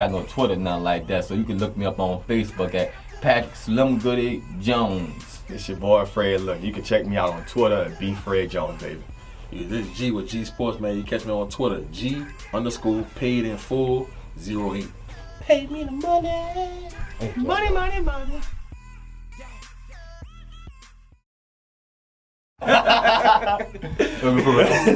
Got no Twitter, nothing like that. So you can look me up on Facebook at Patrick Slimgoodie Jones. It's your boy Fred. Look, you can check me out on Twitter at BFredJones, baby. Yeah, this is G with G Sports, man. You catch me on Twitter, G_paid in full 08. Pay me the money. Money.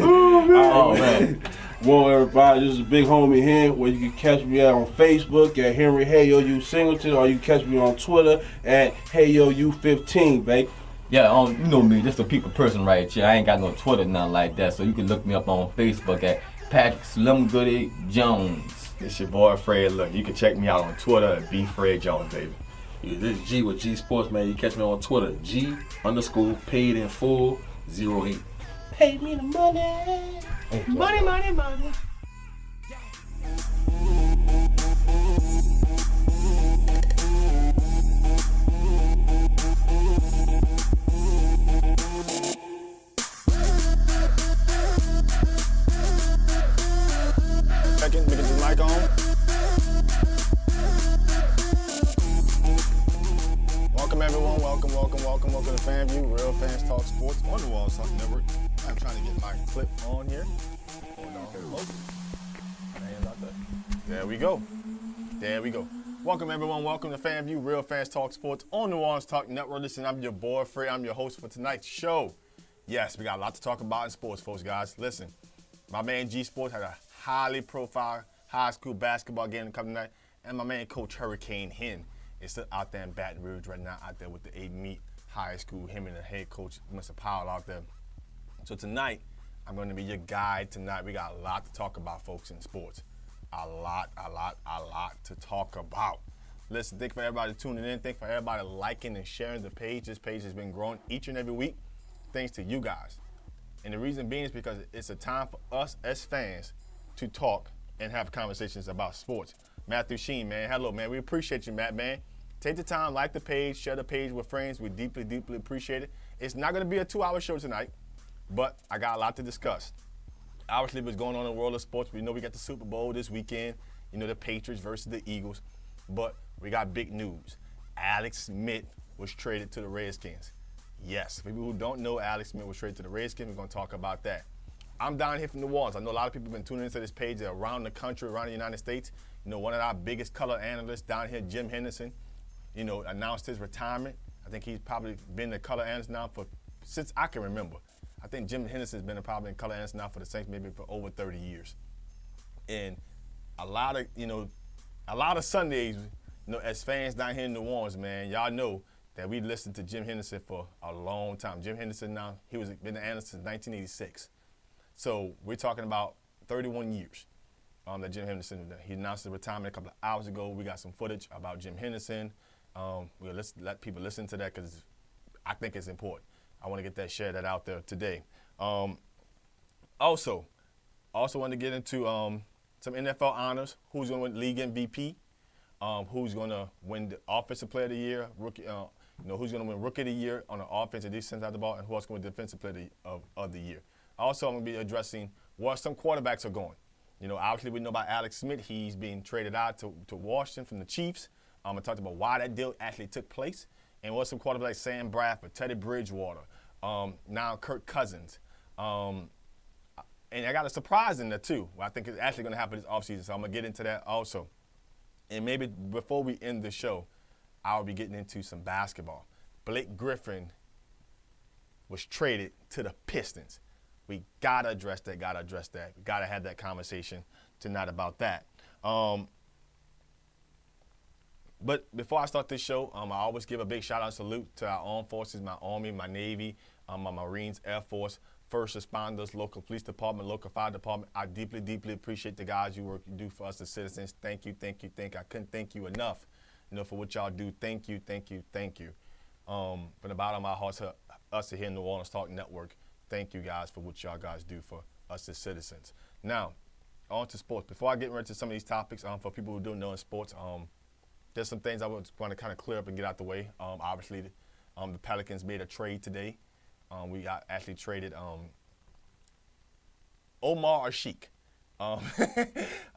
Oh man. Well, everybody, this is Big Homie here, where you can catch me out on Facebook at Henry Hey Singleton, or you can catch me on Twitter at HeyYoU15, baby. Yeah, you know me, just a people person right here. I ain't got no Twitter, nothing like that. So you can look me up on Facebook at Patrick Slimgoodie Jones. It's your boy Fred. Look, you can check me out on Twitter at BFredJones, baby. Yeah, this is G with G Sports, man. You catch me on Twitter, G_paid in full 08. Pay me the money. Money. Second, we get the mic on. Welcome everyone, welcome to FanView, Real Fans Talk Sports on the Wall Talk Network. I'm trying to get my clip on here. Hold on. There we go. Welcome everyone, welcome to FanView, Real Fans Talk Sports on the Wall Talk Network. Listen, I'm your boy Fred, I'm your host for tonight's show. Yes, we got a lot to talk about in sports, folks, guys. Listen, my man G Sports had a highly profile high school basketball game coming tonight, and my man Coach Hurricane Hen is still out there in Baton Rouge right now, out there with the 8-meet high school, him and the head coach, Mr. Powell, out there. So tonight, I'm going to be your guide tonight. We got a lot to talk about, folks, in sports. A lot to talk about. Listen, thank you for everybody tuning in. Thank you for everybody liking and sharing the page. This page has been growing each and every week, thanks to you guys. And the reason being is because it's a time for us as fans to talk and have conversations about sports. Matthew Sheen, man, hello, man. We appreciate you, Matt, man. Take the time, like the page, share the page with friends. We deeply appreciate it. It's not going to be a 2-hour show tonight, but I got a lot to discuss. Obviously, what's going on in the world of sports. We know we got the Super Bowl this weekend. You know, the Patriots versus the Eagles. But we got big news. Alex Smith was traded to the Redskins. Yes, for people who don't know, Alex Smith was traded to the Redskins. We're going to talk about that. I'm down here from New Orleans. I know a lot of people have been tuning into this page around the country, around the United States. You know, one of our biggest color analysts down here, Jim Henderson, you know, announced his retirement. I think he's probably been the color analyst now since I can remember. I think Jim Henderson's been probably in color analyst now for the Saints maybe for over 30 years. And a lot of Sundays, you know, as fans down here in New Orleans, man, y'all know that we listened to Jim Henderson for a long time. Jim Henderson now, been the analyst since 1986. So we're talking about 31 years that Jim Henderson, he announced his retirement a couple of hours ago. We got some footage about Jim Henderson. We'll let people listen to that because I think it's important. I want to get that, share that out there today. Also want to get into some NFL honors. Who's going to win league MVP? Who's going to win the offensive player of the year? Rookie, who's going to win rookie of the year on the offense and defense out the ball, and who else going to win defensive player of the year? Also, I'm going to be addressing where some quarterbacks are going. You know, obviously we know about Alex Smith. He's being traded out to Washington from the Chiefs. I talked about why that deal actually took place, and what some quarterbacks like Sam Bradford, Teddy Bridgewater, now Kirk Cousins. And I got a surprise in there too. I think it's actually going to happen this offseason, so I'm going to get into that also. And maybe before we end the show, I'll be getting into some basketball. Blake Griffin was traded to the Pistons. We got to address that, We got to have that conversation tonight about that. But before I start this show, I always give a big shout out and salute to our armed forces, my Army, my Navy, my Marines, Air Force, first responders, local police department, local fire department. I deeply appreciate the guys you do for us as citizens. Thank you. I couldn't thank you enough, for what y'all do. Thank you. From the bottom of my heart to us here in New Orleans Talk Network, thank you guys for what y'all guys do for us as citizens. Now, on to sports. Before I get into some of these topics, for people who don't know in sports, there's some things I want to kind of clear up and get out the way. Obviously, the Pelicans made a trade today. We actually traded Omar Ashik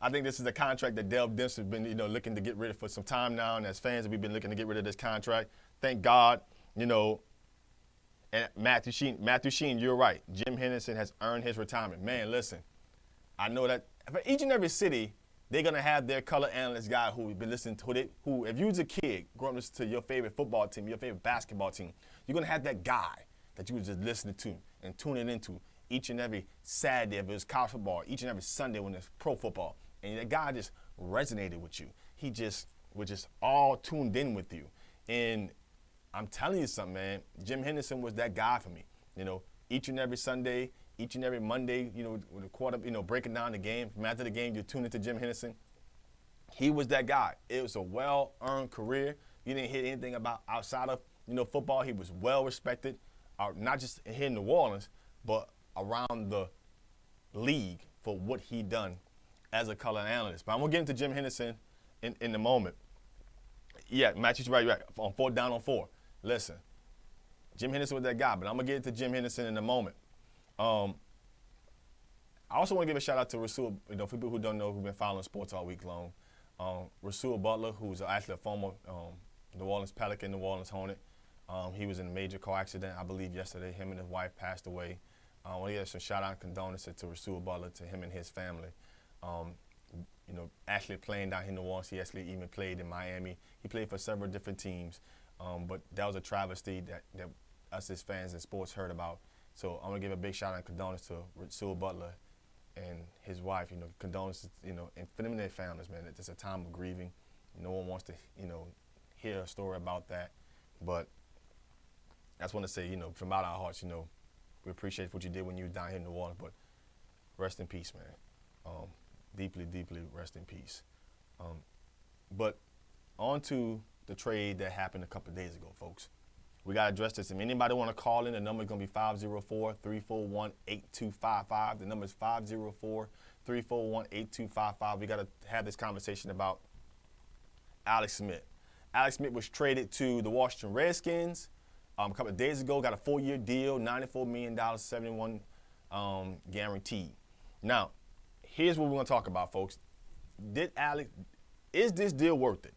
I think this is a contract that Dell Demps has been, looking to get rid of for some time now, and as fans, we've been looking to get rid of this contract. Thank God, and Matthew Sheen, you're right. Jim Henderson has earned his retirement. Man, listen, I know that for each and every city, they're going to have their color analyst guy who we've been listening to it, who, if you was a kid growing up listening to your favorite football team, your favorite basketball team, you're going to have that guy that you was just listening to and tuning into each and every Saturday if it was college football, each and every Sunday when it's pro football. And that guy just resonated with you. He just was just all tuned in with you. And I'm telling you something, man, Jim Henderson was that guy for me. Each and every Sunday, each and every Monday, with the quarter, breaking down the game. From after the game, you tune into Jim Henderson. He was that guy. It was a well-earned career. You didn't hear anything about outside of, football. He was well-respected, not just here in New Orleans, but around the league for what he done as a color analyst. But I'm going to get into Jim Henderson in a moment. Yeah, Matthew's right. On 4th down on 4. Listen, Jim Henderson was that guy, but I'm going to get into Jim Henderson in a moment. I also want to give a shout out to Rasul, for people who don't know, who've been following sports all week long. Rasul Butler, who's actually a former New Orleans Pelican, New Orleans Hornet. He was in a major car accident, I believe, yesterday. Him and his wife passed away. I want to give some shout out and condolences to Rasul Butler, to him and his family. Actually playing down here in New Orleans, he actually even played in Miami. He played for several different teams, but that was a travesty that us as fans and sports heard about. So I'm going to give a big shout out and condolences to Rasul Butler and his wife. Condolences, and for them and their families, man. It's a time of grieving. No one wants to, hear a story about that. But I just want to say, from out our hearts, we appreciate what you did when you were down here in New Orleans. But rest in peace, man. Deeply, deeply rest in peace. But on to the trade that happened a couple of days ago, folks. We got to address this. If anybody want to call in, the number is going to be 504-341-8255. The number is 504-341-8255. We got to have this conversation about Alex Smith. Alex Smith was traded to the Washington Redskins a couple of days ago. Got a 4-year deal, $94 million, 71 guaranteed. Now, here's what we're going to talk about, folks. Is this deal worth it?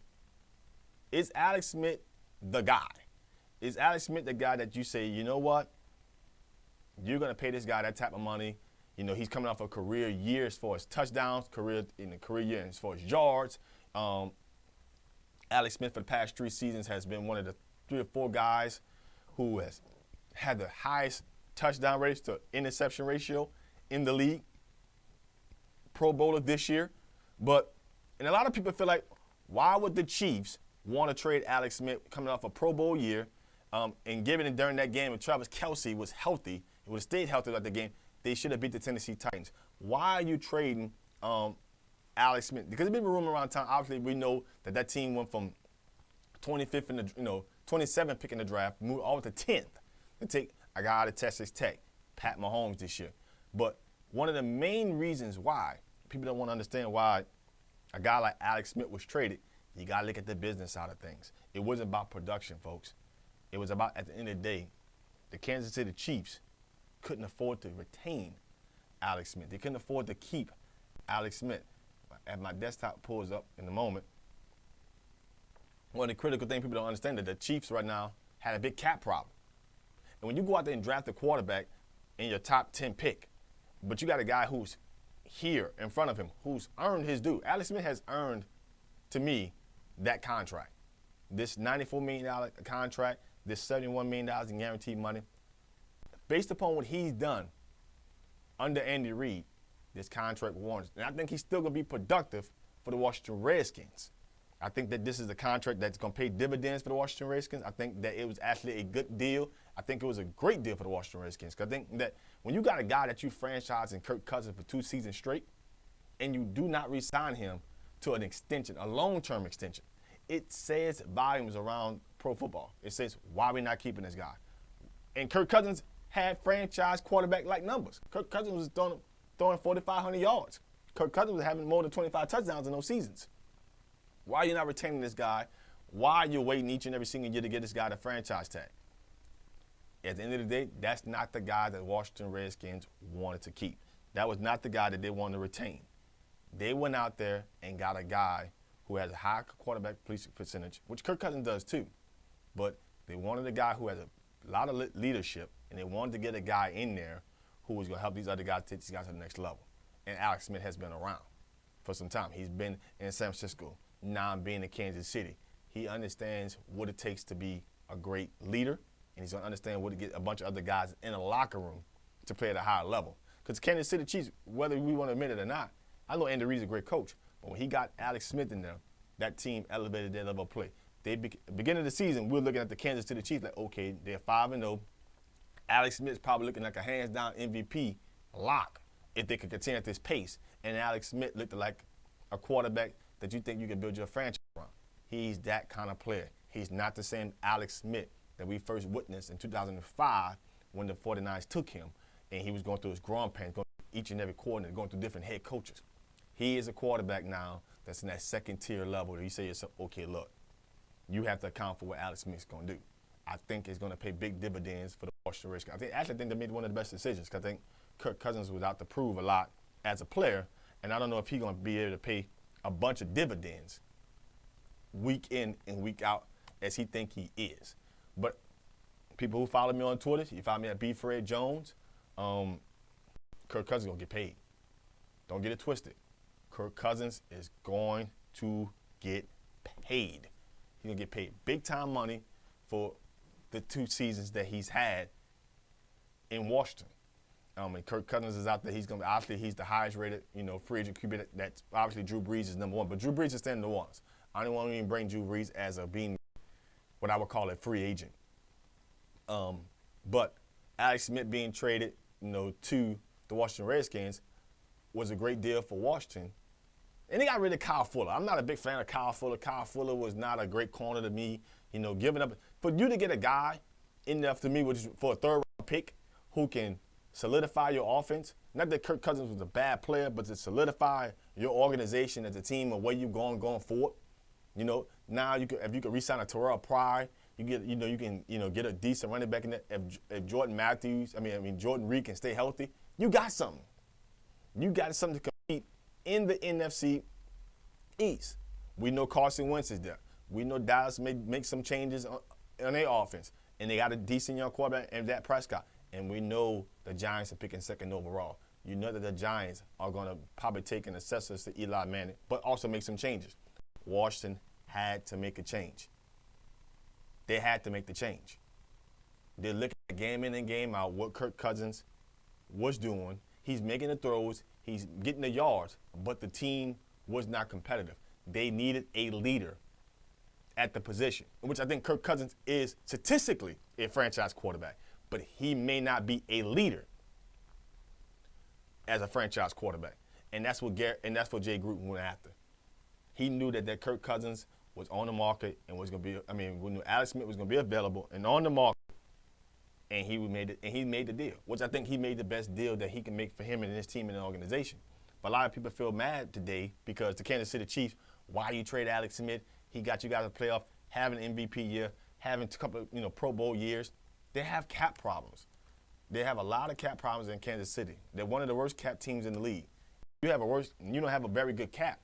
Is Alex Smith the guy? Is Alex Smith the guy that you say, you know what? You're going to pay this guy that type of money. He's coming off a career year as far as touchdowns, career year as far as yards. Alex Smith for the past 3 seasons has been one of the 3 or 4 guys who has had the highest touchdown rates to interception ratio in the league. Pro Bowler this year. And a lot of people feel like, why would the Chiefs want to trade Alex Smith coming off a Pro Bowl year and given it during that game if Travis Kelce was healthy, it would have stayed healthy at the game, they should have beat the Tennessee Titans. Why are you trading Alex Smith? Because there's been a rumor around town. Obviously, we know that team went from 25th in the 27th pick in the draft, moved all to 10th to take a guy out of Texas Tech, Pat Mahomes this year. But one of the main reasons why people don't want to understand why a guy like Alex Smith was traded, you got to look at the business side of things. It wasn't about production, folks. It was about, at the end of the day, the Kansas City Chiefs couldn't afford to retain Alex Smith. They couldn't afford to keep Alex Smith. As my desktop pulls up in a moment, one of the critical things people don't understand is that the Chiefs right now had a big cap problem. And when you go out there and draft a quarterback in your top 10 pick, but you got a guy who's here in front of him, who's earned his due. Alex Smith has earned, to me, that contract. This $94 million contract, this $71 million in guaranteed money. Based upon what he's done under Andy Reid, this contract warrants. And I think he's still going to be productive for the Washington Redskins. I think that this is a contract that's going to pay dividends for the Washington Redskins. I think that it was actually a good deal. I think it was a great deal for the Washington Redskins. Because I think that when you got a guy that you franchise in Kirk Cousins for 2 seasons straight, and you do not re-sign him to an extension, a long-term extension, it says volumes around pro football. It says, why are we not keeping this guy? And Kirk Cousins had franchise quarterback-like numbers. Kirk Cousins was throwing 4,500 yards. Kirk Cousins was having more than 25 touchdowns in those seasons. Why are you not retaining this guy? Why are you waiting each and every single year to get this guy the franchise tag? At the end of the day, that's not the guy that Washington Redskins wanted to keep. That was not the guy that they wanted to retain. They went out there and got a guy who has a high quarterback completion percentage, which Kirk Cousins does too. But they wanted a guy who has a lot of leadership, and they wanted to get a guy in there who was going to help these other guys take these guys to the next level. And Alex Smith has been around for some time. He's been in San Francisco, now being in Kansas City. He understands what it takes to be a great leader, and he's going to understand what to get a bunch of other guys in a locker room to play at a higher level. Because Kansas City Chiefs, whether we want to admit it or not, I know Andy Reid's a great coach, but when he got Alex Smith in there, that team elevated their level of play. Beginning of the season, we're looking at the Kansas City Chiefs like, okay, they're 5-0. Alex Smith's probably looking like a hands-down MVP lock if they could continue at this pace. And Alex Smith looked like a quarterback that you think you can build your franchise around. He's that kind of player. He's not the same Alex Smith that we first witnessed in 2005 when the 49ers took him and he was going through his growing pains, going through each and every coordinator, going through different head coaches. He is a quarterback now that's in that second-tier level where you say to yourself, okay, look, you have to account for what Alex Smith's going to do. I think it's going to pay big dividends for the Washington Redskins. I think they made one of the best decisions because I think Kirk Cousins was out to prove a lot as a player, and I don't know if he's going to be able to pay a bunch of dividends week in and week out as he think he is. But people who follow me on Twitter, you follow me at BFredJones, Kirk Cousins is going to get paid. Don't get it twisted. Kirk Cousins is going to get paid. He's going to get paid big-time money for the 2 seasons that he's had in Washington. And Kirk Cousins is out there. He's going to obviously he's the highest-rated, free agent QB. That's obviously Drew Brees is number 1, but Drew Brees is standing the ones. I don't want to even bring Drew Brees as being what I would call a free agent. But Alex Smith being traded, to the Washington Redskins was a great deal for Washington. And they got rid of Kyle Fuller. I'm not a big fan of Kyle Fuller. Kyle Fuller was not a great corner to me. Giving up. For you to get a guy enough to me, which is for a third-round pick, who can solidify your offense. Not that Kirk Cousins was a bad player, but to solidify your organization as a team and where you're going forward. Now if you could re-sign a Terrell Pryor, you can get a decent running back in there. If Jordan Reed can stay healthy, you got something. You got something to compete in the NFC East. We know Carson Wentz is there. We know Dallas may make some changes on their offense, and they got a decent young quarterback in Dak Prescott. And we know the Giants are picking 2nd overall. You know that the Giants are going to probably take an assessor to Eli Manning, but also make some changes. Washington had to make a change. They had to make the change. They're looking at game in and game out what Kirk Cousins was doing. He's making the throws. He's getting the yards, but the team was not competitive. They needed a leader at the position, which I think Kirk Cousins is statistically a franchise quarterback, but he may not be a leader as a franchise quarterback. And that's what Jay Gruden went after. He knew that Kirk Cousins was on the market and was going to be, we knew Alex Smith was going to be available and on the market, and he made the deal, which I think he made the best deal that he can make for him and his team and the organization. But a lot of people feel mad today because the Kansas City Chiefs, why you trade Alex Smith? He got you guys a playoff, having an MVP year, having a couple of Pro Bowl years. They have cap problems. They have a lot of cap problems in Kansas City. They're one of the worst cap teams in the league. You don't have a very good cap.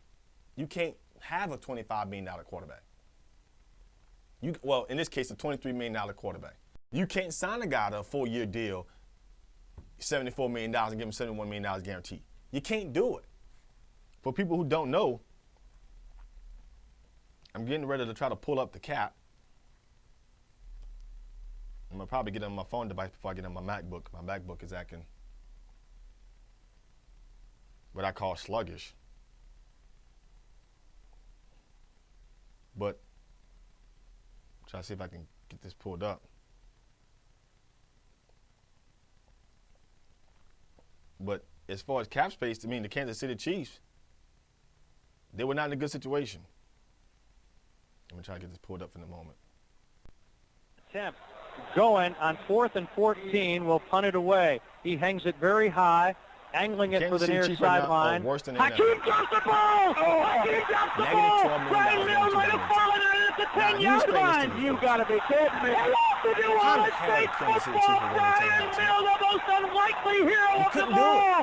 You can't have a $25 million quarterback. In this case, a $23 million quarterback. You can't sign a guy to a 4-year deal, $74 million, and give him $71 million guaranteed. You can't do it. For people who don't know, I'm getting ready to try to pull up the cap. I'm going to probably get on my phone device before I get on my MacBook. My MacBook is acting what I call sluggish. But try to see if I can get this pulled up. But as far as cap space, the Kansas City Chiefs, they were not in a good situation. Let me try to get this pulled up in a moment. Attempt going on 4th and 14. Will punt it away. He hangs it very high, angling it for the near sideline. Hakeem drops the ball. Hakeem drops the ball. Right middle, right to fall at the 10-yard line. You got to be kidding me. Did you want to say football? Brian Mills, the most unlikely hero of them all.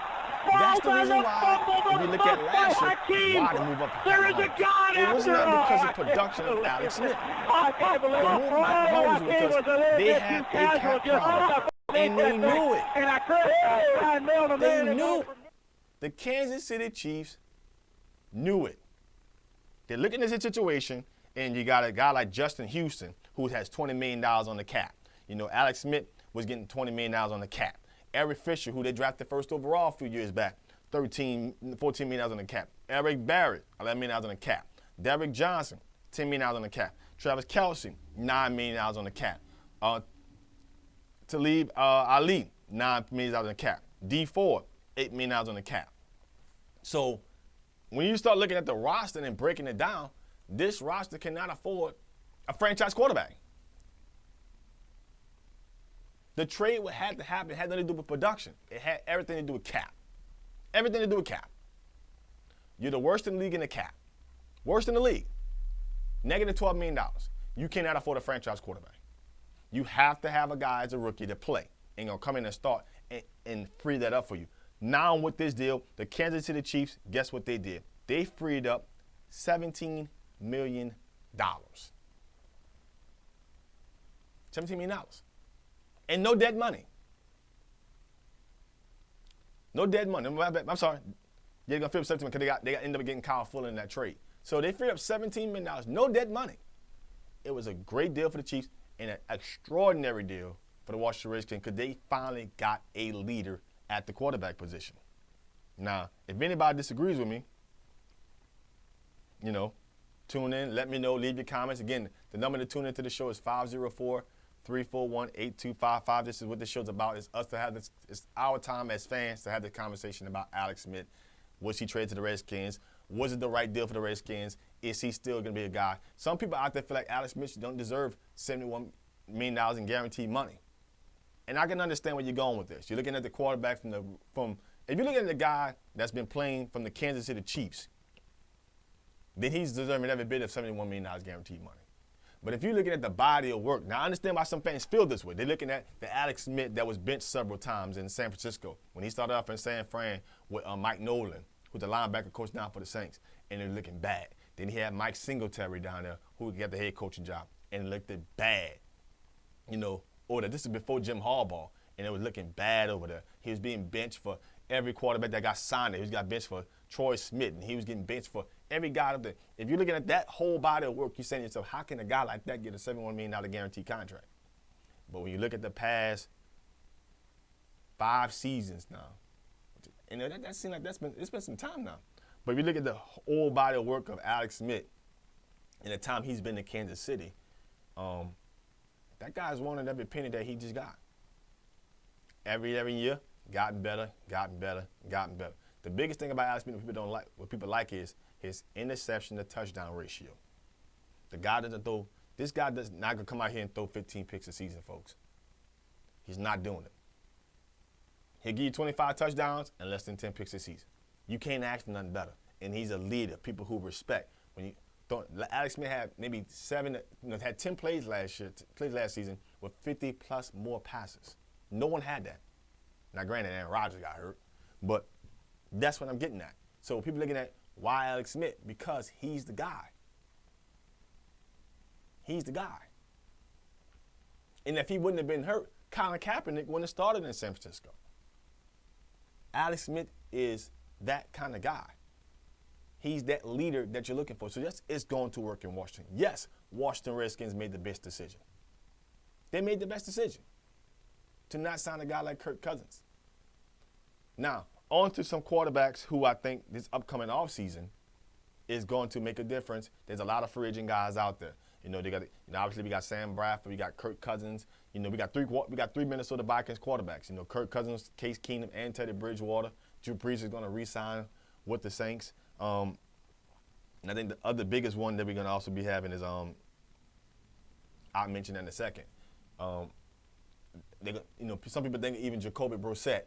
That's the reason why, if you look at last year, why they move up to Patrick Mahomes. It was not because of production of Alex Smith. The move Patrick Mahomes was because they had a cap problem, and they knew it. They knew it. The Kansas City Chiefs knew it. They're looking at the situation, and you got a guy like Justin Houston who has $20 million on the cap. You know, Alex Smith was getting $20 million on the cap. Eric Fisher, who they drafted first overall a few years back, $14 million on the cap. Eric Barrett, $11 million on the cap. Derrick Johnson, $10 million on the cap. Travis Kelce, $9 million on the cap. Talib Ali, $9 million on the cap. D Ford, $8 million on the cap. So when you start looking at the roster and breaking it down, this roster cannot afford a franchise quarterback. The trade would have to happen. It had nothing to do with production. It had everything to do with cap. Everything to do with cap. You're the worst in the league in the cap. Worst in the league. Negative $12 million. You cannot afford a franchise quarterback. You have to have a guy as a rookie to play and gonna come in and start and free that up for you. Now with this deal, the Kansas City Chiefs, guess what they did? They freed up $17 million. $17 million. And no dead money. No dead money. I'm sorry. They're going to free up $17 million because they ended up getting Kyle Fuller in that trade. So they freed up $17 million. No dead money. It was a great deal for the Chiefs and an extraordinary deal for the Washington Redskins because they finally got a leader at the quarterback position. Now, if anybody disagrees with me, you know, tune in, let me know, leave your comments. Again, the number to tune into the show is 504-341-8255. This is what this show's about. It's us to have this. It's our time as fans to have the conversation about Alex Smith. Was he traded to the Redskins? Was it the right deal for the Redskins? Is he still going to be a guy? Some people out there feel like Alex Smith don't deserve $71 million in guaranteed money. And I can understand where you're going with this. You're looking at the quarterback if you're looking at the guy that's been playing from the Kansas City Chiefs, then he's deserving every bit of $71 million guaranteed money. But if you're looking at the body of work, now I understand why some fans feel this way. They're looking at the Alex Smith that was benched several times in San Francisco when he started off in San Fran with Mike Nolan, who's the linebacker coach now for the Saints, and they're looking bad. Then he had Mike Singleton down there who got the head coaching job, and it looked bad. You know, this is before Jim Harbaugh, and it was looking bad over there. He was being benched for every quarterback that got signed there. He got benched for Troy Smith, and he was getting benched for every guy up there. If you're looking at that whole body of work, you're saying to yourself, how can a guy like that get a $71 million guaranteed contract? But when you look at the past 5 seasons now, and that seems like it's been some time now. But if you look at the whole body of work of Alex Smith and the time he's been in Kansas City, that guy's wanted every penny that he just got. Every year, gotten better. The biggest thing about Alex Smith what people like is his interception to touchdown ratio. The guy doesn't throw. This guy does not gonna come out here and throw 15 picks a season, folks. He's not doing it. He'll give you 25 touchdowns and less than 10 picks a season. You can't ask for nothing better. And he's a leader, people who respect. When you don't, Alex Smith had maybe 10 plays last season with 50 plus more passes. No one had that. Now, granted, Aaron Rodgers got hurt, but that's what I'm getting at. So people looking at why Alex Smith? Because he's the guy. He's the guy. And if he wouldn't have been hurt, Colin Kaepernick wouldn't have started in San Francisco. Alex Smith is that kind of guy. He's that leader that you're looking for. So yes, it's going to work in Washington. Yes, Washington Redskins made the best decision. They made the best decision to not sign a guy like Kirk Cousins. Now, on to some quarterbacks who I think this upcoming offseason is going to make a difference. There's a lot of free agent guys out there. You know, obviously we got Sam Bradford, we got Kirk Cousins. You know, we got three Minnesota Vikings quarterbacks. You know, Kirk Cousins, Case Keenum, and Teddy Bridgewater. Drew Brees is going to re-sign with the Saints. And I think the other biggest one that we're going to also be having is I'll mention that in a second. Some people think even Jacoby Brissett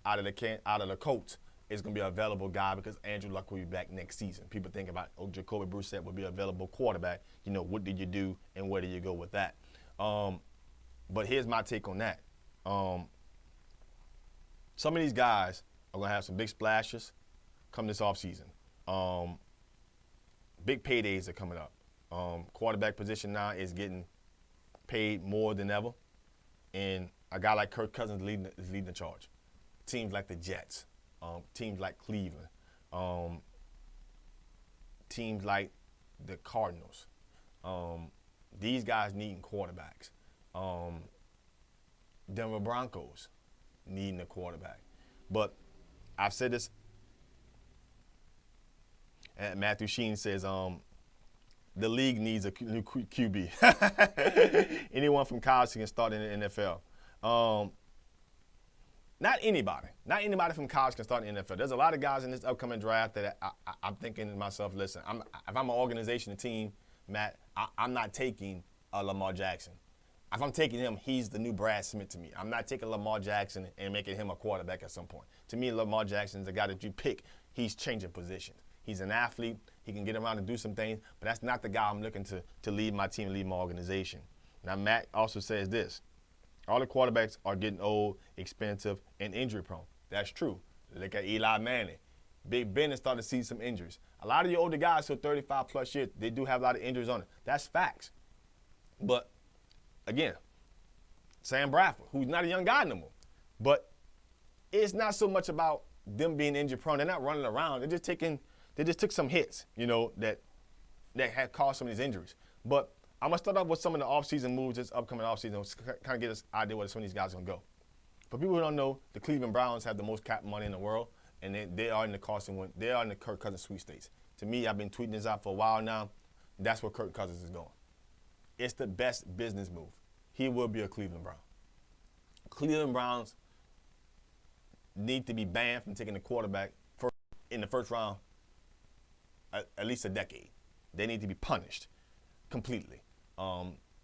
out of the Colts is going to be an available guy because Andrew Luck will be back next season. People think about, Jacoby Brissett will be an available quarterback. You know, what did you do and where do you go with that? But here's my take on that. Some of these guys are going to have some big splashes come this offseason. Big paydays are coming up. Quarterback position now is getting paid more than ever. And a guy like Kirk Cousins is leading the charge. Teams like the Jets, teams like Cleveland, teams like the Cardinals. These guys needing quarterbacks. Denver Broncos needing a quarterback. But I've said this, and Matthew Sheen says, the league needs a new QB. Anyone from college can start in the NFL. Not anybody from college can start in the NFL. There's a lot of guys in this upcoming draft that I'm thinking to myself, listen, if I'm an organization, a team, Matt, I'm not taking Lamar Jackson. If I'm taking him, he's the new Brad Smith to me. I'm not taking Lamar Jackson and making him a quarterback at some point. To me, Lamar Jackson is a guy that you pick. He's changing positions. He's an athlete. He can get around and do some things, but that's not the guy I'm looking to lead my team, lead my organization. Now, Matt also says this. All the quarterbacks are getting old, expensive, and injury-prone. That's true. Look at Eli Manning. Big Ben has started to see some injuries. A lot of your older guys who are 35-plus years, they do have a lot of injuries on it. That's facts. But, again, Sam Bradford, who's not a young guy no more. But it's not so much about them being injury-prone. They're not running around. They just took some hits, that had caused some of these injuries. But I'm going to start off with some of the offseason moves this upcoming offseason to kind of get us an idea where some of these guys are going to go. For people who don't know, the Cleveland Browns have the most cap money in the world, and they are in the they are in the Kirk Cousins sweepstakes. To me, I've been tweeting this out for a while now. That's where Kirk Cousins is going. It's the best business move. He will be a Cleveland Brown. Cleveland Browns need to be banned from taking the quarterback in the first round at least a decade. They need to be punished completely.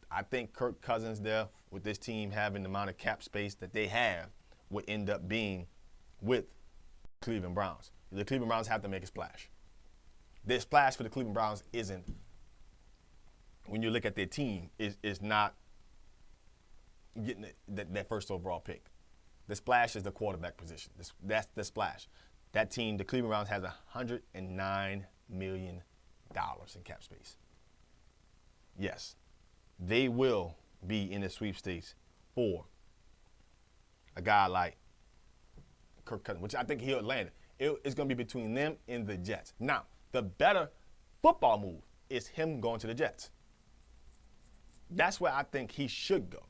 I think Kirk Cousins there, with this team having the amount of cap space that they have, would end up being with Cleveland Browns. The Cleveland Browns have to make a splash. Their splash for the Cleveland Browns isn't, when you look at their team, is not getting that first overall pick. The splash is the quarterback position. That's the splash. That team, the Cleveland Browns, has $109 million in cap space. Yes, they will be in the sweepstakes for a guy like Kirk Cousins, which I think he'll land. It's going to be between them and the Jets. Now, the better football move is him going to the Jets. That's where I think he should go,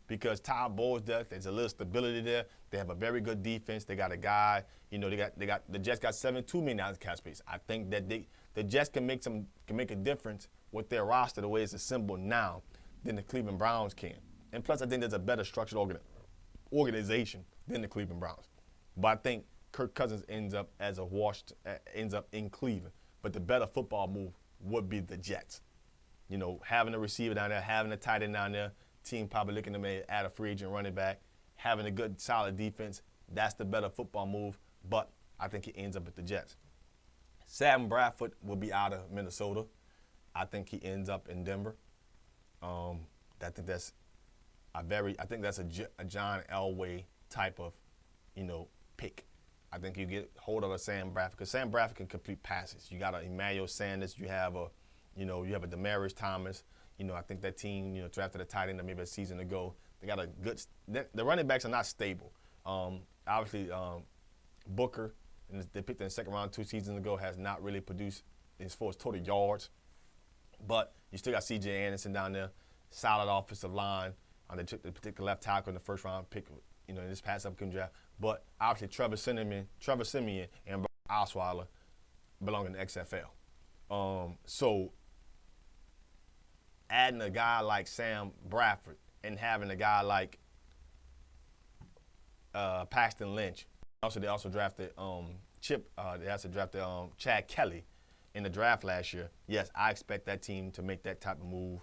because Todd Bowles there's a little stability there. They have a very good defense. They got a guy, the Jets got $72 million in cap space. I think that the Jets can make a difference with their roster the way it's assembled now than the Cleveland Browns can. And plus, I think there's a better structured organization than the Cleveland Browns. But I think Kirk Cousins ends up in Cleveland. But the better football move would be the Jets. Having a receiver down there, having a tight end down there, team probably looking to add a free agent running back, having a good, solid defense. That's the better football move. But I think he ends up at the Jets. Sam Bradford will be out of Minnesota. I think he ends up in Denver. I think that's a John Elway type of, pick. I think you get hold of a Sam Bradford, because Sam Bradford can complete passes. You got a Emmanuel Sanders. You have a Demaryius Thomas. I think that team, drafted a tight end maybe a season ago. They got a good. The running backs are not stable. Obviously, Booker, and they picked in the second round 2 seasons ago, has not really produced as far as total yards. But you still got C.J. Anderson down there, solid offensive line. They took the particular left tackle in the first round pick, in this past upcoming draft. But obviously Trevor Siemian, and Osweiler belong in the XFL. So adding a guy like Sam Bradford and having a guy like Paxton Lynch. They also drafted Chad Kelly in the draft last year. Yes, I expect that team to make that type of move,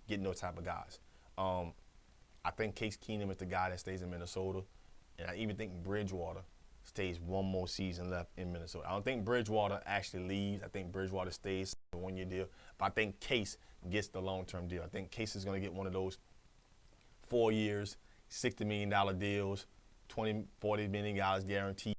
getting those type of guys. I think Case Keenum is the guy that stays in Minnesota, and I even think Bridgewater stays one more season left in Minnesota. I don't think Bridgewater actually leaves. I think Bridgewater stays a 1-year deal, but I think Case gets the long-term deal. I think Case is going to get one of those 4 years, $60 million deals, $20, $40 million guaranteed.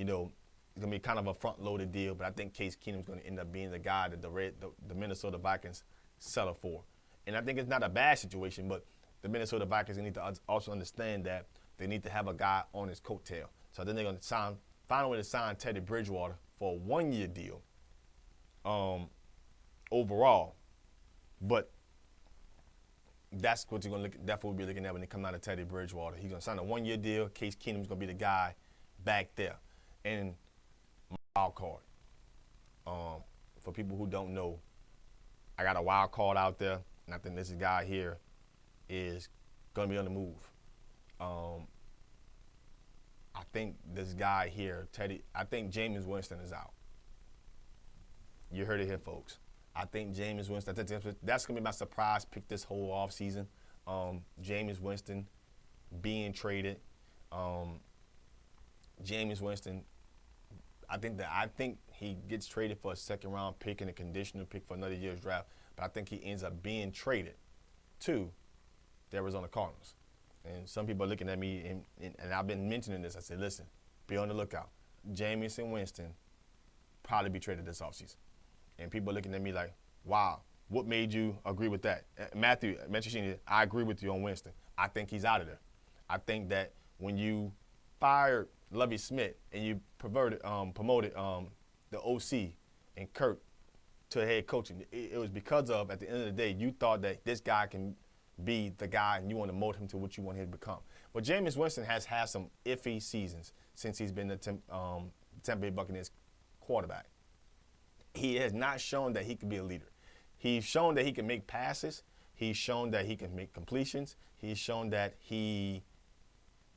it's going to be kind of a front-loaded deal, but I think Case Keenum's going to end up being the guy that the Minnesota Vikings settle for. And I think it's not a bad situation, but the Minnesota Vikings need to also understand that they need to have a guy on his coattail. So then they're going to find a way to sign Teddy Bridgewater for a 1-year deal overall. But that's what you're going to look. That's what we'll be looking at when they come out of Teddy Bridgewater. He's going to sign a 1-year deal. Case Keenum's going to be the guy back there. And my wild card. For people who don't know, I got a wild card out there, and I think this guy here is going to be on the move. I think this guy here, I think Jameis Winston is out. You heard it here, folks. I think Jameis Winston, that's going to be my surprise pick this whole offseason. Jameis Winston being traded. Jameis Winston, I think he gets traded for a second-round pick and a conditional pick for another year's draft, but I think he ends up being traded to the Arizona Cardinals. And some people are looking at me, and I've been mentioning this. I said, listen, be on the lookout. Jameis and Winston probably be traded this offseason. And people are looking at me like, wow, what made you agree with that? Matthew, I agree with you on Winston. I think he's out of there. I think that when you fired Lovie Smith and you promoted the OC and Kirk to head coaching, it was because of, at the end of the day, you thought that this guy can be the guy and you want to mold him to what you want him to become. But Jameis Winston has had some iffy seasons since he's been the Tampa Bay Buccaneers quarterback. He has not shown that he can be a leader. He's shown that he can make passes. He's shown that he can make completions. He's shown that he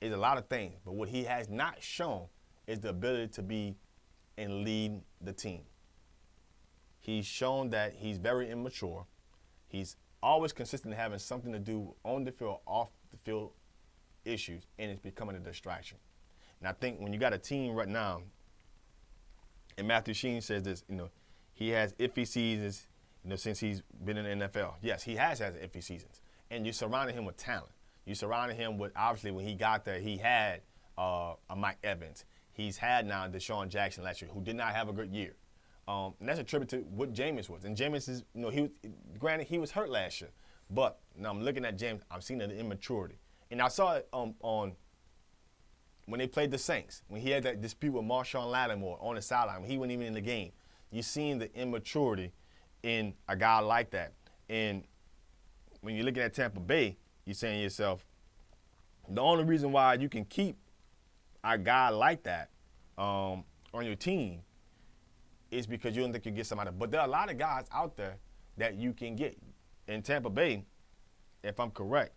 is a lot of things. But what he has not shown is the ability to be and lead the team. He's shown that he's very immature. He's always consistently having something to do on the field, off the field issues, and it's becoming a distraction. And I think when you got a team right now, and Matthew Sheen says this, he has iffy seasons, since he's been in the NFL. Yes, he has had iffy seasons. And you surrounded him with talent. You surrounded him with, obviously, when he got there, he had a Mike Evans. He's had now Deshaun Jackson last year, who did not have a good year. And that's a tribute to what Jameis was. And Jameis is, granted, he was hurt last year. But now I'm looking at James, I'm seeing the immaturity. And I saw it on when they played the Saints, when he had that dispute with Marshawn Lattimore on the sideline, when he wasn't even in the game. You're seeing the immaturity in a guy like that. And when you're looking at Tampa Bay, you're saying to yourself, the only reason why you can keep a guy like that on your team is because you don't think you get somebody. But there are a lot of guys out there that you can get. In Tampa Bay, if I'm correct,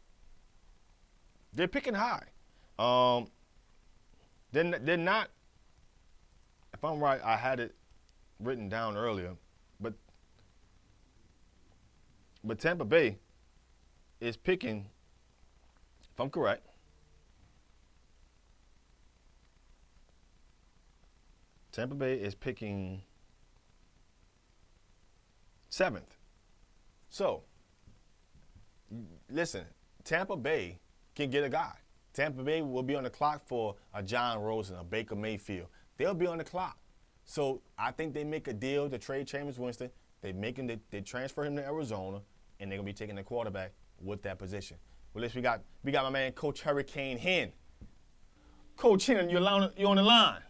they're picking high. They're not, if I'm right, I had it written down earlier, but Tampa Bay is picking, if I'm correct, Tampa Bay is picking 7th. So, listen, Tampa Bay can get a guy. Tampa Bay will be on the clock for a John Rosen, a Baker Mayfield. They'll be on the clock. So I think they make a deal to trade Jameis Winston. They transfer him to Arizona, and they're gonna be taking the quarterback with that position. Well, listen, we got my man Coach Hurricane Hen. Coach Hen, you're on the line.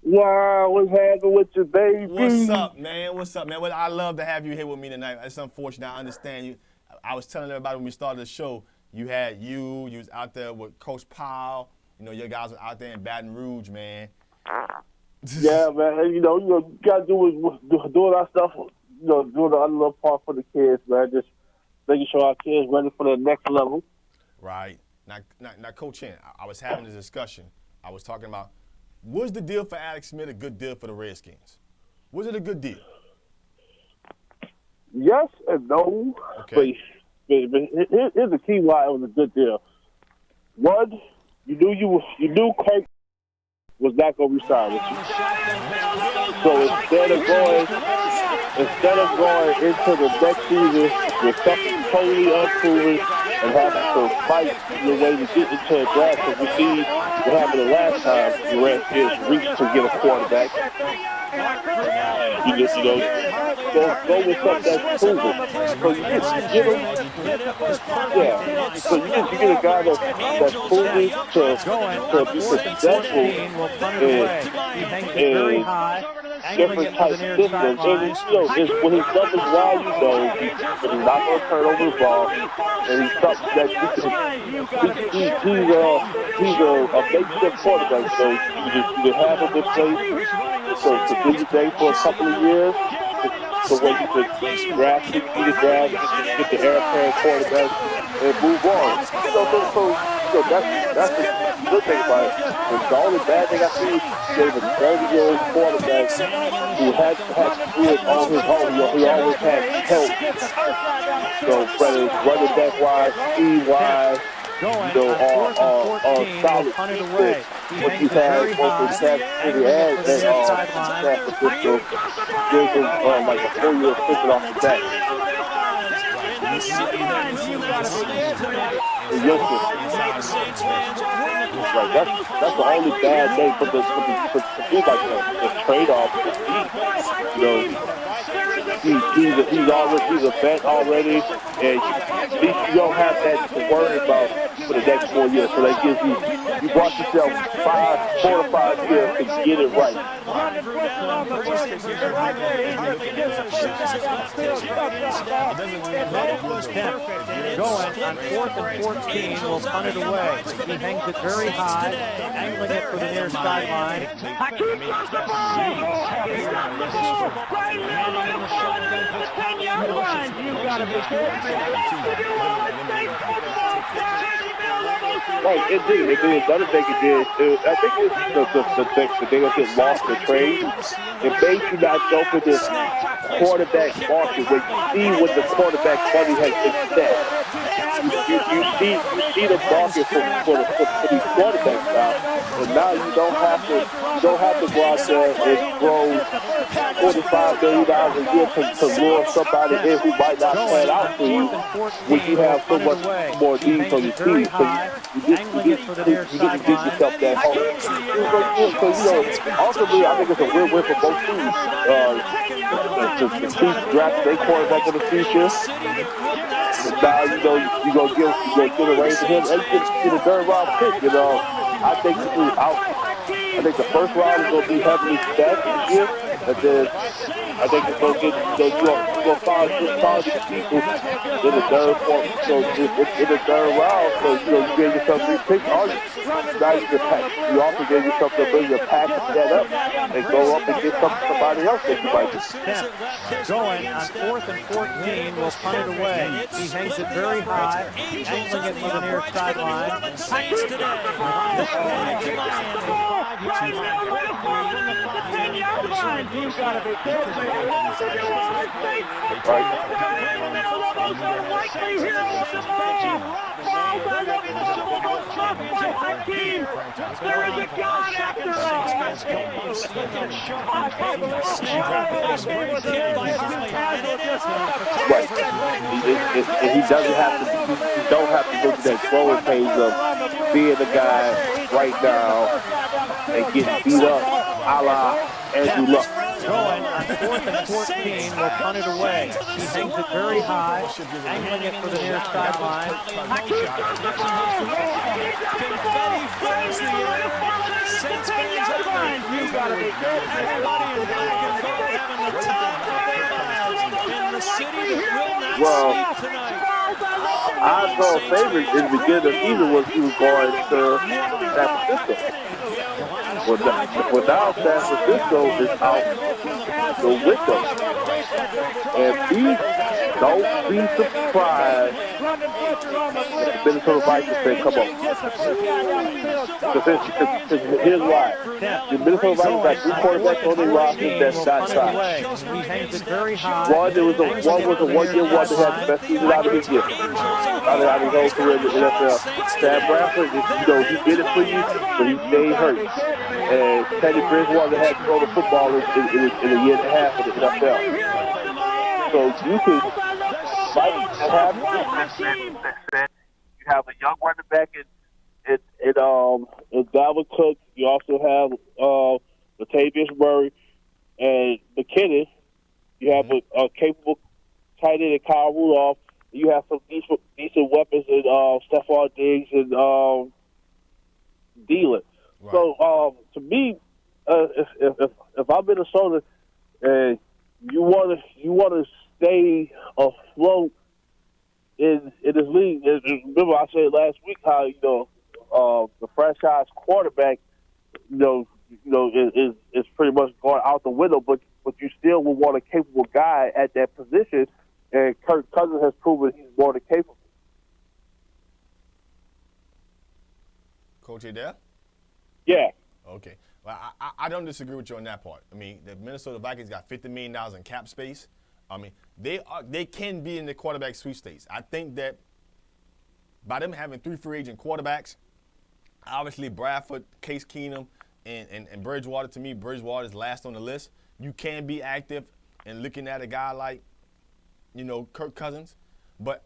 Wow, what's happening with you, baby? What's up, man? Well, I love to have you here with me tonight. It's unfortunate. I understand you. I was telling everybody when we started the show, you was out there with Coach Powell. Your guys were out there in Baton Rouge, man. Yeah, man. You gotta doing our stuff. Doing the other little part for the kids, man. Just making sure our kids ready for the next level. Right. Now, Coach Hen, I was having this discussion. I was talking about, was the deal for Alex Smith a good deal for the Redskins? Was it a good deal? Yes and no. Okay. But here's the key why it was a good deal. One, you knew Kirk was not going to resign with you. So instead of going into the next season with something totally unproven, and having to fight your way to get into a draft. Because we see what happened the last time the Redskins reached to get a quarterback. You just, go with something that's proven. So you get him. Yeah. So you get a guy that's proven to be successful in different type systems. And when his numbers value though, he's not going to turn over the ball, and he's something that he's a makeshift quarterback. So you can have him in place to do your thing for a couple of years. So when you can draft, get the heir apparent quarterback and move on. That's the good thing about it. The only bad thing I see gave a 30-year-old quarterback who had to do it on his own. He always had help. So whether it's running back wise, speed wise, or solid defense, what you have both in Kansas City and San Francisco gives him like a 4-year ticket off the bat. Right, that's the only bad thing for me like the trade-off. He's a vet already, and at least you don't have that to worry about for the next 4 years. So that gives you brought yourself 4 to 5 years to get it right. Going on 4th and 14, will punt it away. He hangs it very high, angling it for the near sideline. Hakeem got the ball! He's got the ball! Right now, the 10-yard line! You gotta be kidding me! Right, it did. Another thing it did, I think it's the thing that gets lost in trade. It made you not go for this quarterback market where you see what the quarterback money has been set. You see the market for these quarterbacks now, and now you don't have to go out there and throw $45 million a year to lure somebody in who might not plan out for you when you have so much more needs on your team. So you get yourself that home. So ultimately, I think it's a win-win for both teams. The Chiefs draft their quarterback in the future. Now you're gonna get away from him, and you get a third round pick. I think the first round is gonna be heavily stacked this year, and then I think it's gonna find people in the third round. So you gave yourself 3 picks. Now you also gave yourself the ability to package that up and go up and get somebody else that you might get. Going on 4th and 14, will punt it away. He hangs it very high, angling it for the near sideline. You've got to be kidding me. There is a God after all. Right. He don't have to go through that growing phase of being the guy right now and getting beat up a la Andrew Luck. Going on 4th and 14, will punt it away. He hangs it very high, angling it for the near sideline. Hakeem got the ball! You've got to be good. Well, our favorite in the beginning of the season was he was going to San Francisco. Without San Francisco is out the window. And don't be surprised if the Minnesota Vikings say, come on. Here's why. The Minnesota Vikings got 3 quarterbacks on their roster that's not signed. One was a 1-year one that had the best season out of his year. Out of his whole career in the NFL. Sam Bradford, he did it for you, but he stayed hurt. And Teddy Bridgewater had to throw the football in a year and a half in the NFL. So you could fight and have have a young running back in Dalvin Cook. You also have Latavius Murray and McKinnon. You have a capable tight end in Kyle Rudolph. You have some decent weapons in Stephon Diggs and Thielen. Right. So to me, if I'm Minnesota and you want to stay afloat in this league, and remember I said last week how the franchise quarterback is pretty much going out the window, but you still will want a capable guy at that position, and Kirk Cousins has proven he's more than capable. Coach, you there? Yeah. Okay. Well, I don't disagree with you on that part. I mean, the Minnesota Vikings got $50 million in cap space. I mean, they can be in the quarterback sweepstakes. I think that by them having 3 free agent quarterbacks, obviously Bradford, Case Keenum, and Bridgewater, to me, Bridgewater is last on the list. You can be active and looking at a guy like, Kirk Cousins. But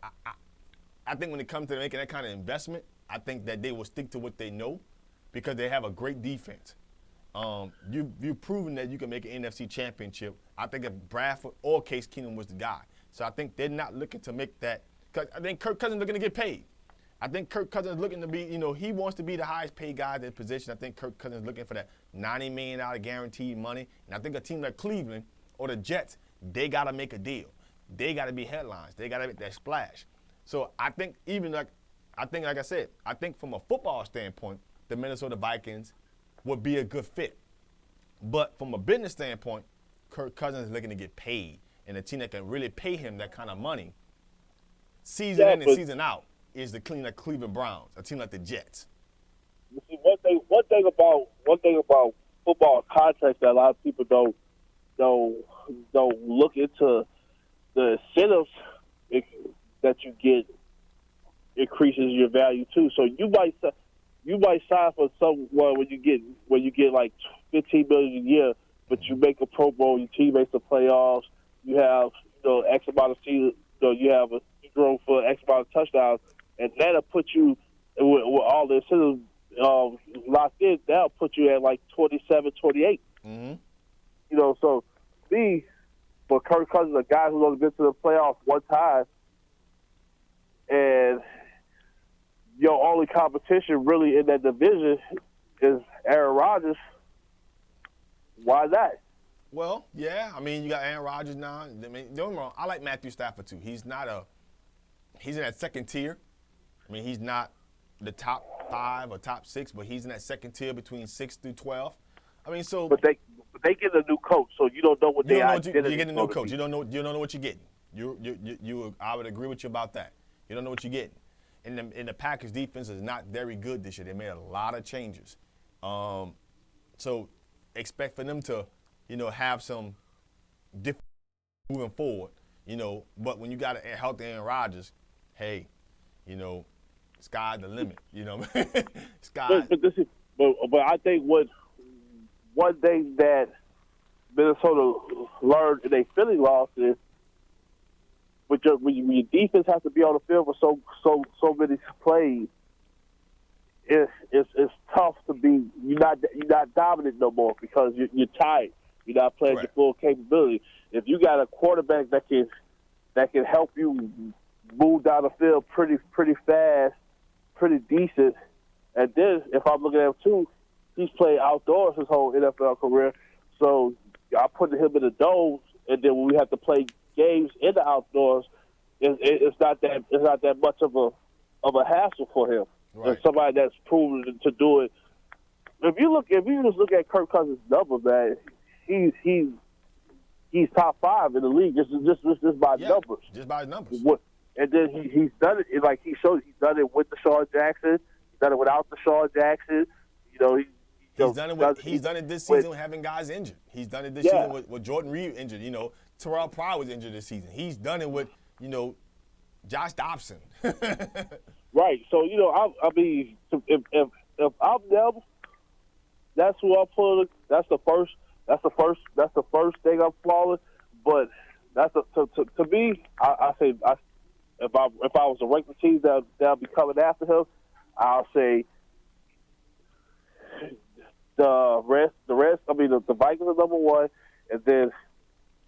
I think when it comes to making that kind of investment, I think that they will stick to what they know because they have a great defense. You've proven that you can make an NFC championship. I think if Bradford or Case Keenum was the guy. So I think they're not looking to make that. Because I think Kirk Cousins is looking to get paid. I think Kirk Cousins is looking to be, he wants to be the highest paid guy at that position. I think Kirk Cousins is looking for that $90 million guaranteed money. And I think a team like Cleveland or the Jets, they got to make a deal. They got to be headlines. They got to make that splash. So I think like I said, I think from a football standpoint, the Minnesota Vikings would be a good fit. But from a business standpoint, Kirk Cousins is looking to get paid. And a team that can really pay him that kind of money, season in and season out, is the Cleveland Browns, a team like the Jets. You see, one thing about football contracts that a lot of people don't look into, the incentives that you get increases your value too. So you might sign for someone when you get like $15 million a year, but you make a Pro Bowl, your team makes the playoffs, you have X amount of season, you have a throw for X amount of touchdowns, and that'll put you with all the incentives locked in. That'll put you at like 27, 28. Mm-hmm. So for Kirk Cousins, a guy who's only been to the playoffs one time, and your only competition really in that division is Aaron Rodgers. Why not? Well, yeah. I mean, you got Aaron Rodgers now. I mean, don't get me wrong. I like Matthew Stafford too. He's in that second tier. I mean, he's not the top 5 or top 6, but he's in that second tier between 6 through 12. I mean, so. But they get a new coach, so you don't know what they are. You're getting a new coach. You don't know what you're getting. I would agree with you about that. You don't know what you're getting. And the Packers defense is not very good this year. They made a lot of changes. So expect for them to, have some different moving forward, But when you got a healthy Aaron Rodgers, hey, sky's the limit, Sky. But I think one thing that Minnesota learned in a Philly loss is when your defense has to be on the field for so many plays, it's tough to be. You're not dominant no more because you're tired. You're not playing your full capability. If you got a quarterback that can help you move down the field pretty fast, pretty decent, and then if I'm looking at him too, he's played outdoors his whole NFL career. So I put him in the dome, and then when we have to play games in the outdoors, it's not that much of a hassle for him. Right. And somebody that's proven to do it. If you just look at Kirk Cousins' numbers, man, he's top 5 in the league just by numbers. Just by his numbers. And then he's done it like he showed. He's done it with Deshaun Jackson. He's done it without Deshaun Jackson. He's done it this season with having guys injured. He's done it this season with Jordan Reed injured. Terrell Pryor was injured this season. He's done it with, Josh Dobson. Right. So, I mean, if I'm them, that's who I'm pulling. That's the first thing I'm following. But to me, I say if I was to rank the teams that'll be coming after him, I'll say the Vikings are number one, and then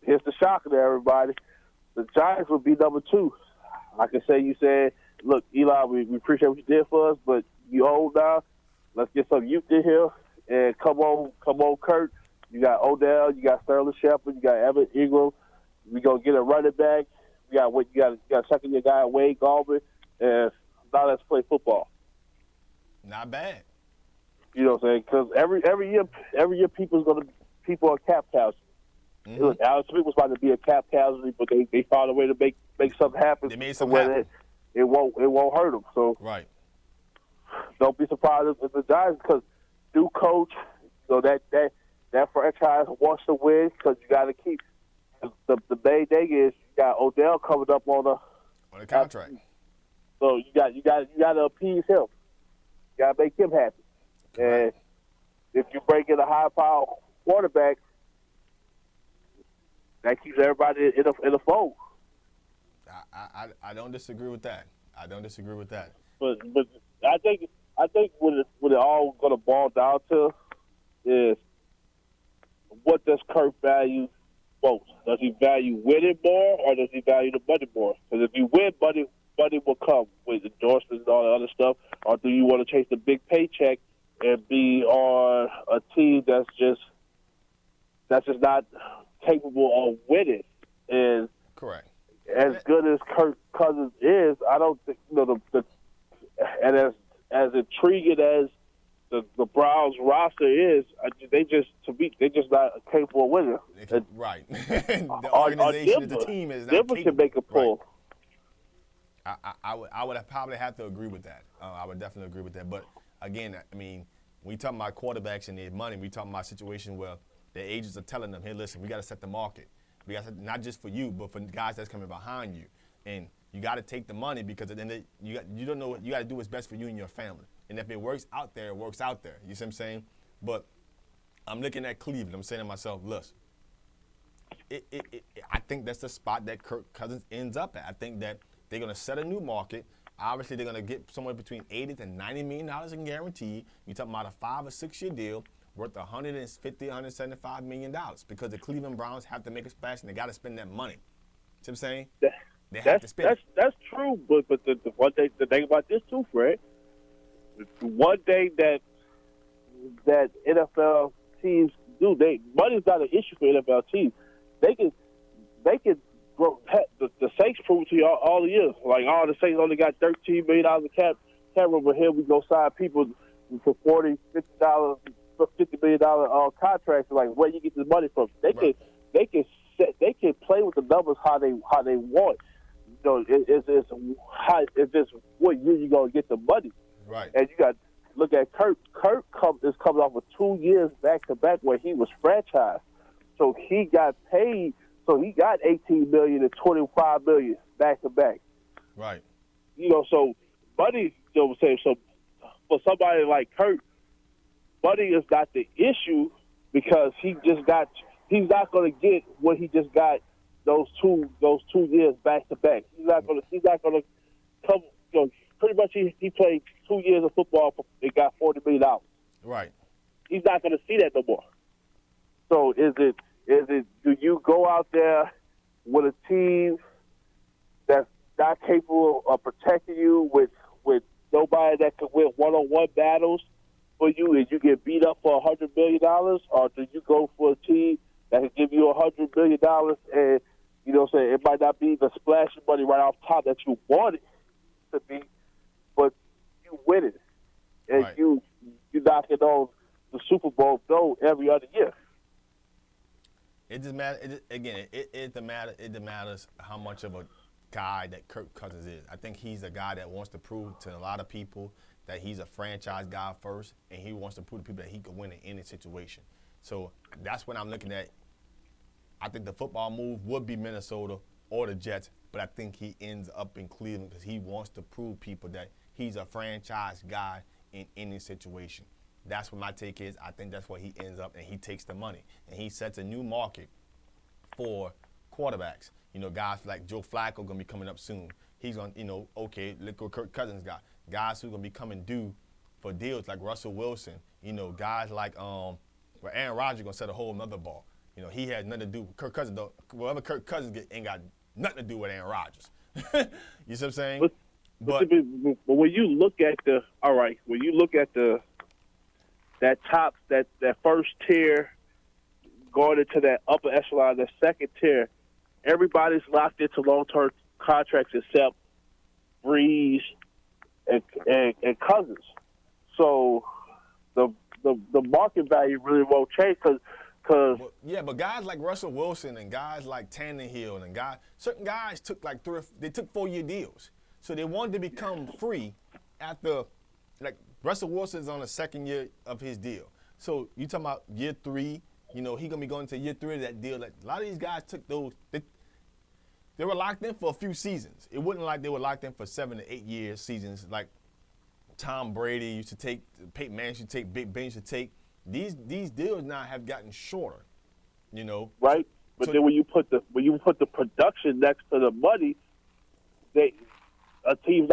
here's the shocker to everybody: the Giants would be number two. Like I say, you said, look, Eli, we appreciate what you did for us, but you old now. Let's get some youth in here, and come on, Kurt. You got Odell, you got Sterling Shepard, you got Evan Ingram. We gonna get a running back. You got second-year guy Wade Gallman, and now let's play football. Not bad. You know what I'm saying? Because every year people are cap casualties. Mm-hmm. Look, Alex Smith was about to be a cap casualty, but they found a way to make something happen. They made something happen. It won't hurt them. So right. Don't be surprised if the Giants, because new coach, that franchise wants to win, because you got to keep the main thing is you got Odell coming up on a contract. So you got to appease him. You got to make him happy. Correct. And if you bring in a high-power quarterback, that keeps everybody in the fold. I don't disagree with that. But I think what it all going to boil down to is, what does Kirk value most? Does he value winning more, or does he value the money more? Because if you win, money will come with endorsements and all that other stuff. Or do you want to chase the big paycheck and be on a team that's just not capable of winning? And correct. As good as Kirk Cousins is, I don't think and as intriguing as the Browns roster is, they're just not capable of winning. Right. The organization of the team is not Denver capable. Can make a pull. Right. I would probably have to agree with that. I would definitely agree with that. But again, I mean, when we talk about quarterbacks and their money, we talk about a situation where their agents are telling them, hey, listen, we got to set the market. We got to, not just for you, but for guys that's coming behind you. And you got to take the money, because at the end you don't know, you got to do what's best for you and your family. And if it works out there, it works out there. You see what I'm saying? But I'm looking at Cleveland. I'm saying to myself, listen, I think that's the spot that Kirk Cousins ends up at. I think that they're going to set a new market. Obviously, they're going to get somewhere between $80 to $90 million in guaranteed. You're talking about a 5 or 6 year deal worth $150, $175 million, because the Cleveland Browns have to make a splash and they got to spend that money. See what I'm saying? They have to spend it. That's true, but the thing about this too, Fred, one thing that NFL teams do, money's not an issue for NFL teams. They can grow. The Saints prove it to you all the years. Like, the Saints only got $13 million in cap room, but here we go sign people for $40, $50 million contracts. Like, where you get this money from? They can play with the numbers how they want. You know, it's just what year you gonna get the money. Right. And you got to look at Kirk. Kirk is coming off of 2 years back to back where he was franchised, so he got paid. So he got $18 million and $25 million back to back. Right. You know, so money. You know what I'm saying? So for somebody like Kirk, money is not the issue, because he's not going to get what he just got those two years back to back. He's not going to come. You know, pretty much he played 2 years of football and got $40 million. Right. He's not going to see that no more. So is it? Do you go out there with a team that's not capable of protecting you, with nobody that can win one-on-one battles for you, and you get beat up for $100 million, or do you go for a team that can give you $100 million and, you know what I'm saying, it might not be the splash of money right off top that you want it to be, but you win it, and right. you knocking on the Super Bowl goal every other year. It just matters. It matters how much of a guy that Kirk Cousins is. I think he's a guy that wants to prove to a lot of people that he's a franchise guy first, and he wants to prove to people that he can win in any situation. So that's what I'm looking at. I think the football move would be Minnesota or the Jets, but I think he ends up in Cleveland because he wants to prove people that he's a franchise guy in any situation. That's what my take is. I think that's where he ends up, and he takes the money. And he sets a new market for quarterbacks. You know, guys like Joe Flacco going to be coming up soon. he's going to, okay, look what Kirk Cousins got. Guys who are going to be coming due for deals like Russell Wilson, guys like Aaron Rodgers going to set a whole nother ball. He has nothing to do with Kirk Cousins, though. Whatever Kirk Cousins get ain't got nothing to do with Aaron Rodgers. You see what I'm saying? But when you look at that first tier going into that upper echelon, that second tier, everybody's locked into long-term contracts except Breeze and Cousins. So the market value really won't change because. But guys like Russell Wilson and guys like Tannehill and certain guys took like 4-year deals. So they wanted to become free after, like Russell Wilson's on the second year of his deal. So you talking about year 3, he gonna be going to year 3 of that deal. Like, a lot of these guys took those, they were locked in for a few seasons. It wasn't like they were locked in for 7 to 8 year seasons like Tom Brady used to take, Peyton Manning used to take, Big Ben used to take. These deals now have gotten shorter, Right, but then when you put the production next to the money, a team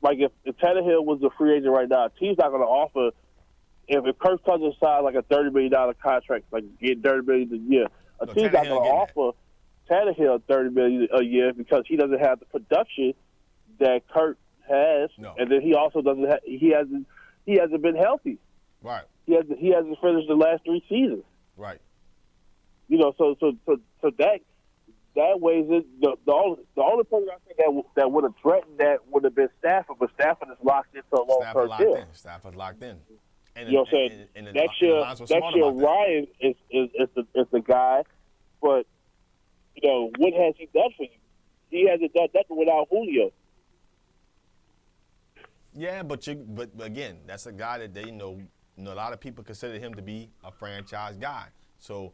like if Tannehill was a free agent right now, a team's not going to offer. If Kirk Cousins signed like a $30 million contract, like getting $30 million a year, team's not going to offer Tannehill $30 million a year because he doesn't have the production that Kirk has, and then he also doesn't have. He hasn't been healthy. Right. He hasn't finished the last 3 seasons. Right. So that weighs it. The only person I think that would have threatened that would have been Stafford, but Stafford is locked into a long-term deal. Stafford's locked in. And what I'm saying? Next year Ryan is the guy, but what has he done for you? He hasn't done nothing without Julio. Yeah, but again, that's a guy that they a lot of people consider him to be a franchise guy. So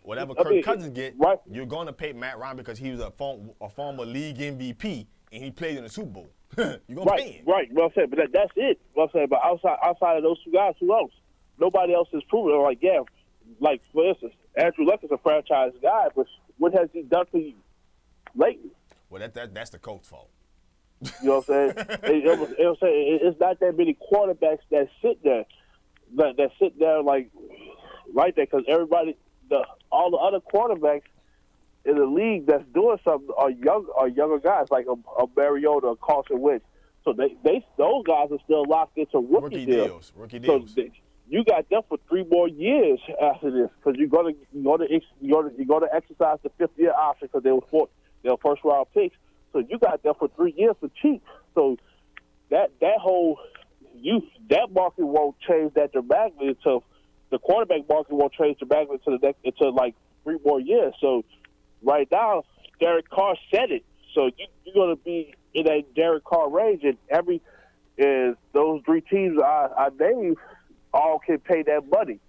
whatever Kirk Cousins get, you're going to pay Matt Ryan because he was a former league MVP and he played in the Super Bowl. You're going to pay him. Right. Well said, but that's it. Well said, but outside of those 2 guys, who else? Nobody else has proven. Like for instance, Andrew Luck is a franchise guy, but what has he done for you lately? Well, that's the coach's fault. You know what I'm saying? It's not that many quarterbacks that sit there, like that, because all the other quarterbacks in the league that's doing something are younger guys like a Mariota, a Carson Wentz. So those guys are still locked into rookie deals. Rookie deals. So you got them for 3 more years after this because you're gonna exercise the 5th year option because they were first round picks. So you got them for 3 years for cheap. So that market won't change that dramatically until the quarterback market won't change dramatically until like 3 more years. So right now, Derek Carr said it. So you're going to be in that Derek Carr range, and those 3 teams I named all can pay that money.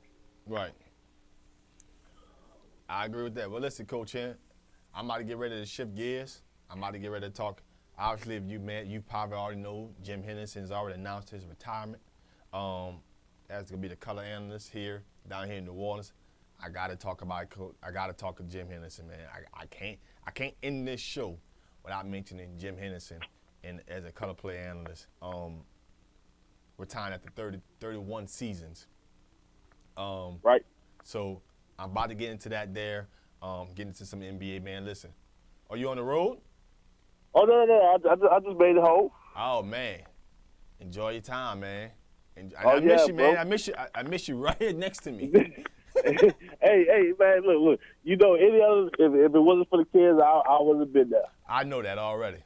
Right. I agree with that. Well, listen, Coach Hen, I'm about to get ready to shift gears. I'm about to get ready to talk. Obviously, if you probably already know Jim Henderson's already announced his retirement. That's gonna be the color analyst down here in New Orleans. I gotta talk to Jim Henderson, man. I can't end this show without mentioning Jim Henderson and as a color play analyst. Retiring after 31 seasons. Right. So I'm about to get into that there. Get into some NBA, man. Listen, are you on the road? Oh, no. I just made it home. Oh, man. Enjoy your time, man. I miss you, man. Bro. I miss you right here next to me. hey, man, look. Any other, if it wasn't for the kids, I wouldn't have been there. I know that already.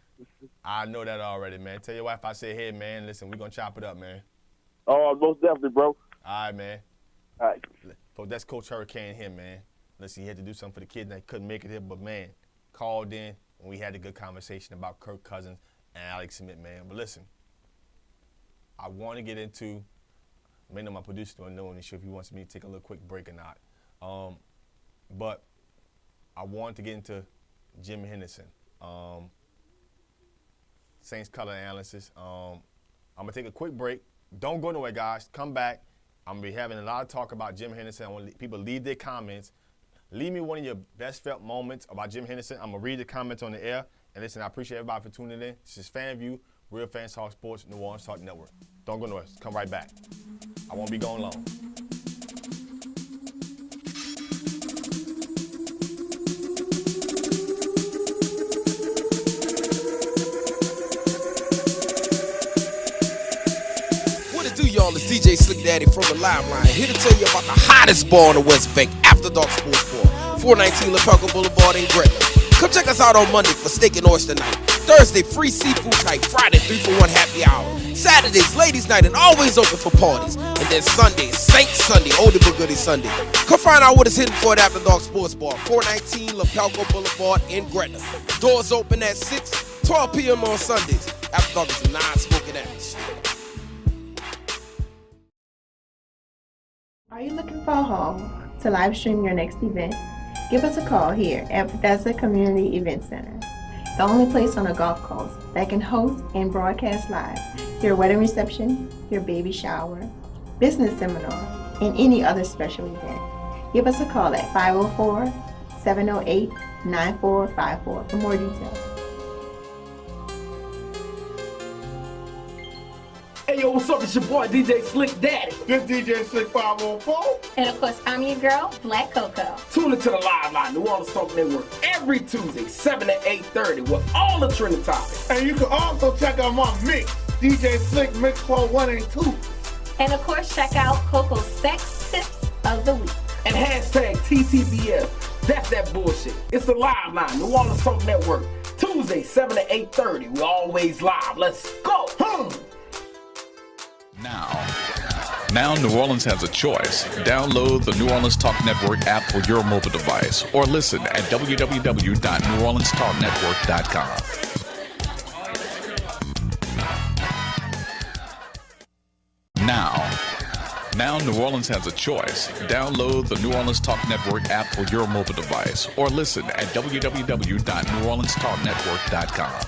Man. Tell your wife I said, hey, man, listen, we're going to chop it up, man. Oh, most definitely, bro. All right, man. All right. Folks, that's Coach Hurricane here, man. Listen, he had to do something for the kids and they couldn't make it here, but, man, called in and we had a good conversation about Kirk Cousins and Alex Smith, man. But listen, I want to get into, I may know my producer don't know any show if he wants me to take a little quick break or not. But I want to get into Jim Henderson, Saints color analysis. I'm going to take a quick break. Don't go nowhere, guys. Come back. I'm going to be having a lot of talk about Jim Henderson. I want people to leave their comments. Leave me one of your best felt moments about Jim Henderson. I'm going to read the comments on the air, And listen, I appreciate everybody for tuning in. This is FanView, Real Fans Talk Sports, New Orleans Talk Network. Don't go nowhere. Come right back. I won't be going long. Y'all, it's DJ Slick Daddy from the Liveline, here to tell you about the hottest bar on the West Bank, After Dark Sports Bar, 419 LaPelco Boulevard in Gretna. Come check us out on Monday for steak and oyster night, Thursday free seafood night, Friday 3-for-1 happy hour, Saturdays ladies night and always open for parties, and then Sunday Saint Sunday, oldie but goodie Sunday. Come find out what is hidden for at After Dark Sports Bar, 419 LaPelco Boulevard in Gretna. Doors open at 6, 12 p.m. on Sundays. After Dark is a non-smoking atmosphere. Are you looking for a home to live stream your next event? Give us a call here at Bethesda Community Event Center, the only place on the Gulf Coast that can host and broadcast live your wedding reception, your baby shower, business seminar, and any other special event. Give us a call at 504-708-9454 for more details. Hey yo, what's up? It's your boy DJ Slick Daddy. This DJ Slick 504. And of course, I'm your girl, Black Coco. Tune into the Liveline, New Orleans Talk Network, every Tuesday, 7 to 8:30 with all the trending topics. And you can also check out my mix, DJ Slick Mix Pro 1 and 2. And of course, check out Coco's Sex Tips of the Week. And hashtag TTBS. That's that bullshit. It's the Liveline, New Orleans Talk Network, Tuesday, 7 to 8:30. We're always live. Let's go. Now New Orleans has a choice. Download the New Orleans Talk Network app for your mobile device or listen at www.neworleanstalknetwork.com. Now New Orleans has a choice. Download the New Orleans Talk Network app for your mobile device or listen at www.neworleanstalknetwork.com.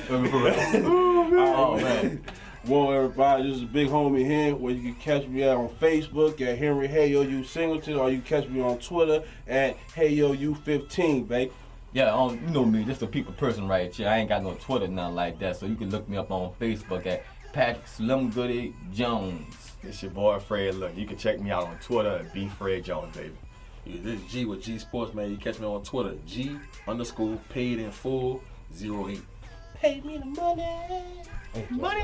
Oh man. Well, everybody, this is Big Homie here, where you can catch me out on Facebook at Henry Hey Singleton, or you can catch me on Twitter at HeyYoU15, babe. Yeah, you know me, just a people person right here. I ain't got no Twitter, nothing like that, so you can look me up on Facebook at Patrick Slimgoodie Jones. It's your boy Fred. Look, you can check me out on Twitter at Fred Jones, baby. Yeah, this is G with G Sports, man. You catch me on Twitter, G_paid in full 08. Pay me the money. Money.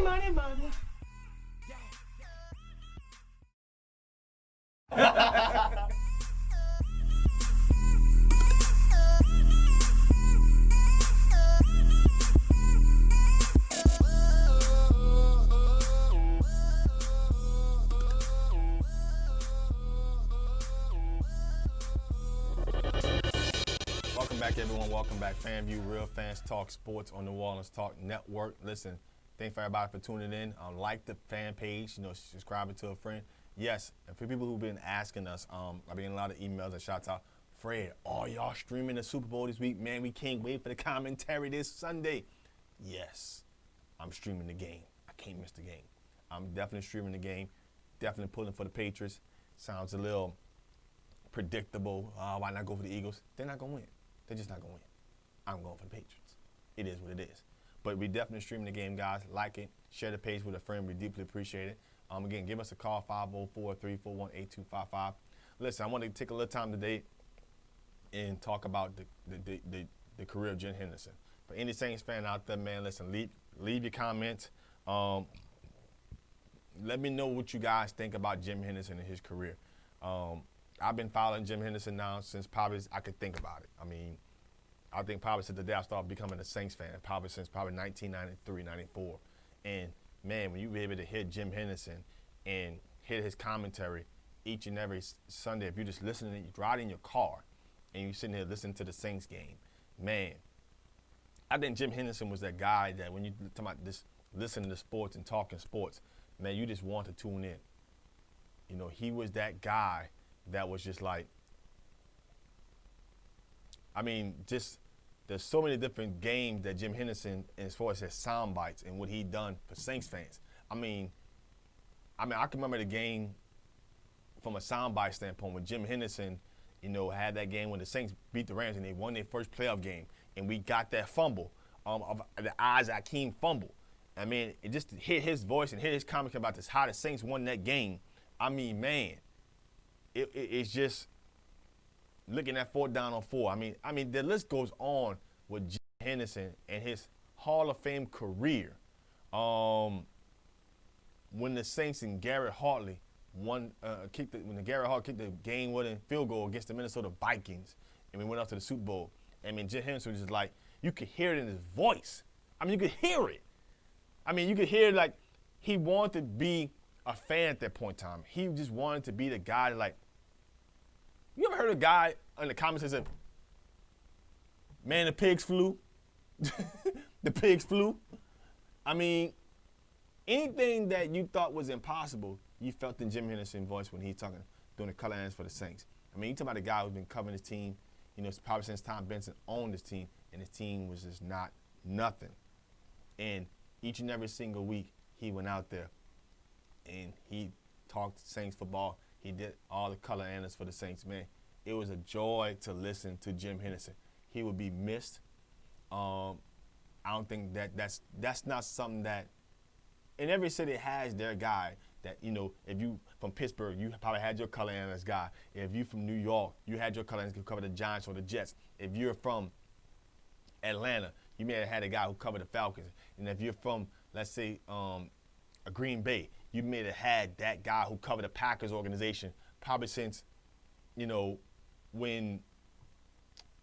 Welcome back, everyone. Welcome back. FanView, Real Fans Talk Sports on New Orleans Talk Network. Listen, thanks for everybody for tuning in. Like the fan page, subscribing to a friend. Yes, and for people who've been asking us, I've been getting a lot of emails and shots out. Fred, are y'all streaming the Super Bowl this week? Man, we can't wait for the commentary this Sunday. Yes, I'm streaming the game. I can't miss the game. I'm definitely streaming the game. Definitely pulling for the Patriots. Sounds a little predictable. Why not go for the Eagles? They're not going to win. They're just not going to win. I'm going for the Patriots. It is what it is. But we definitely streaming the game, guys. Like it. Share the page with a friend. We deeply appreciate it. Again, give us a call, 504-341-8255. Listen, I want to take a little time today and talk about the career of Jim Henderson. For any Saints fan out there, man, listen, leave your comments. Let me know what you guys think about Jim Henderson and his career. I've been following Jim Henderson now since probably I could think about it. I mean, I think probably since the day I started becoming a Saints fan, probably since 1993, 94. And, man, when you be able to hear Jim Henderson and hear his commentary each and every Sunday, if you're just listening, you ride in your car and you're sitting here listening to the Saints game, man, I think Jim Henderson was that guy that when you talk about this, listening to sports and talking sports, man, you just want to tune in. You know, he was that guy that was just like, I mean, just there's so many different games that Jim Henderson, as far as his sound bites and what he done for Saints fans. I mean, I can remember the game from a soundbite standpoint when Jim Henderson had that game when the Saints beat the Rams and they won their first playoff game, and we got that fumble of the A.K.A. fumble. I mean, it just to hear his voice and hear his comments about this, how the Saints won that game. I mean, man, it's just looking at 4th down on 4. I mean, the list goes on with Jim Henderson and his Hall of Fame career. When the Saints and Garrett Hartley when Garrett Hartley kicked the game-winning field goal against the Minnesota Vikings, and we went up to the Super Bowl. I mean, Jim Henderson was just like, you could hear it in his voice. I mean, you could hear it. I mean, you could hear it like he wanted to be a fan at that point in time. He just wanted to be the guy that, like, you ever heard a guy in the comments that said, man, the pigs flew? The pigs flew? I mean, anything that you thought was impossible, you felt in Jim Henderson's voice when he's talking, doing the color analysis for the Saints. I mean, you talking about a guy who's been covering his team, probably since Tom Benson owned his team, and his team was just not nothing. And each and every single week, he went out there and he talked Saints football. He did all the color analysis for the Saints, man. It was a joy to listen to Jim Henderson. He would be missed. I don't think that's not something that, and every city has their guy that, if you from Pittsburgh, you probably had your color analyst guy. If you from New York, you had your color analyst who covered the Giants or the Jets. If you're from Atlanta, you may have had a guy who covered the Falcons. And if you're from, let's say, a Green Bay, you may have had that guy who covered the Packers organization probably since, when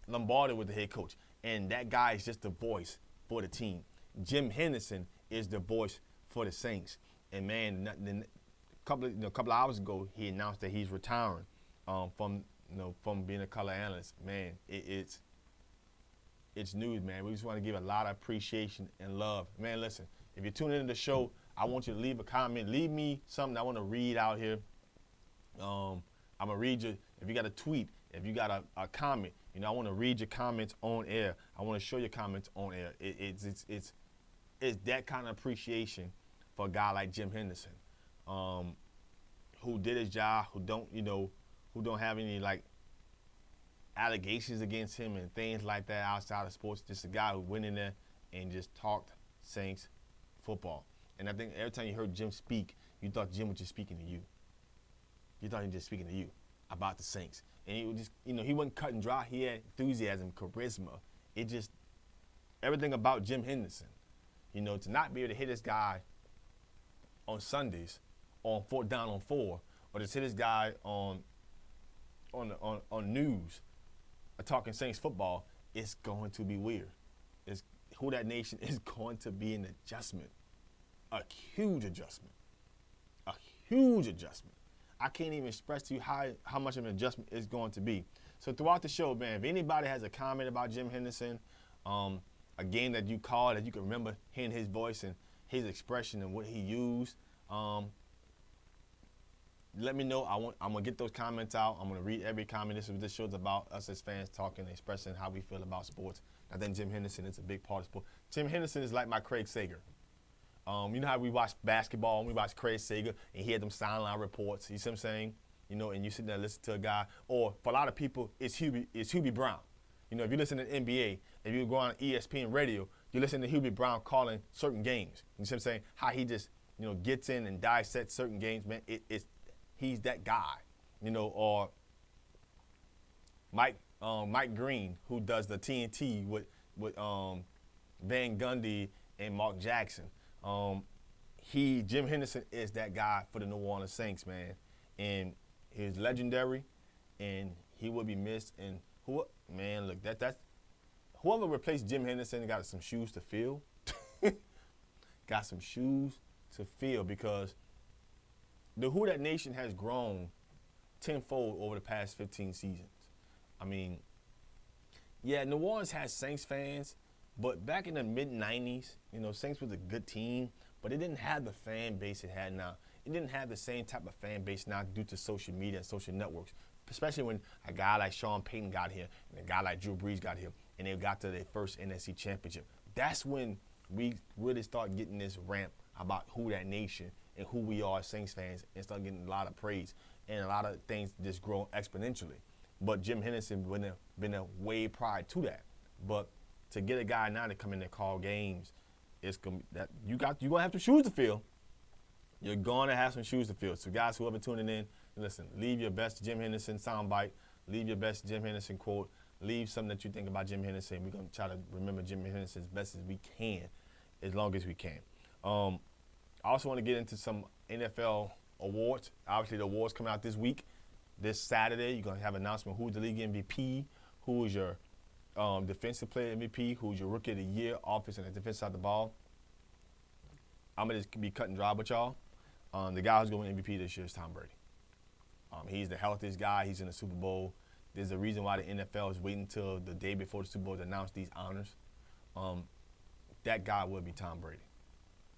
Lombardi was the head coach. And that guy is just the voice for the team. Jim Henderson is the voice for the Saints. And, man, a couple of hours ago, he announced that he's retiring from being a color analyst. Man, it's news, man. We just want to give a lot of appreciation and love. Man, listen, if you're tuning into the show, I want you to leave a comment. Leave me something I want to read out here. I'm going to read you. If you got a tweet, if you got a comment, I want to read your comments on air. I want to show your comments on air. It's that kind of appreciation for a guy like Jim Henderson, who did his job, who don't have any, like, allegations against him and things like that outside of sports. Just a guy who went in there and just talked Saints football. And I think every time you heard Jim speak, you thought Jim was just speaking to you. You thought he was just speaking to you about the Saints. And he was just, he wasn't cut and dry. He had enthusiasm, charisma. It just, everything about Jim Henderson. To not be able to hit this guy on Sundays on 4th down on 4, or just hit this guy on news talking Saints football, it's going to be weird. Who That Nation is going to be an adjustment. A huge adjustment. A huge adjustment. I can't even express to you how much of an adjustment it's going to be. So throughout the show, man, if anybody has a comment about Jim Henderson, a game that you called that you can remember hearing his voice and his expression and what he used, let me know. I'm going to get those comments out. I'm going to read every comment. This show's about us as fans talking and expressing how we feel about sports. I think Jim Henderson is a big part of sport. Jim Henderson is like my Craig Sager. You know how we watch basketball and we watch Craig Sager and he had them sideline reports. You see what I'm saying? And you sit there and listen to a guy. Or for a lot of people, it's Hubie Brown. If you listen to the NBA, if you go on ESPN radio, you listen to Hubie Brown calling certain games. You see what I'm saying? How he just, gets in and dissects certain games, man. He's that guy. Or Mike Green, who does the TNT with Van Gundy and Mark Jackson. Jim Henderson is that guy for the New Orleans Saints, man. And he's legendary, and he will be missed. And look, that's whoever replaced Jim Henderson got some shoes to fill. Got some shoes to fill, because the Who That Nation has grown tenfold over the past 15 seasons. I mean, yeah, New Orleans has Saints fans, but back in the mid-'90s, Saints was a good team, but it didn't have the fan base it had now. It didn't have the same type of fan base now due to social media and social networks, especially when a guy like Sean Payton got here and a guy like Drew Brees got here, and they got to their first NFC championship. That's when we really start getting this ramp about Who That Nation and who we are as Saints fans, and start getting a lot of praise and a lot of things just grow exponentially. but Jim Henderson would have been a way prior to that. But to get a guy now to come in and call games, it's gonna that you're gonna have some shoes to fill. You're gonna have some shoes to fill. So guys, whoever tuning in, listen, leave your best Jim Henderson soundbite, leave your best Jim Henderson quote, leave something that you think about Jim Henderson. We're gonna try to remember Jim Henderson as best as we can, as long as we can. I also want to get into some NFL awards. Obviously, the awards coming out this week. This Saturday, you're gonna have an announcement who's the league MVP, who is your defensive player MVP, who's your rookie of the year, offense and the defense side of the ball. I'm gonna just be cut and dry with y'all. The guy who's going to win MVP this year is Tom Brady. He's the healthiest guy. He's in the Super Bowl. There's a reason why the NFL is waiting until the day before the Super Bowl to announce these honors. That guy would be Tom Brady.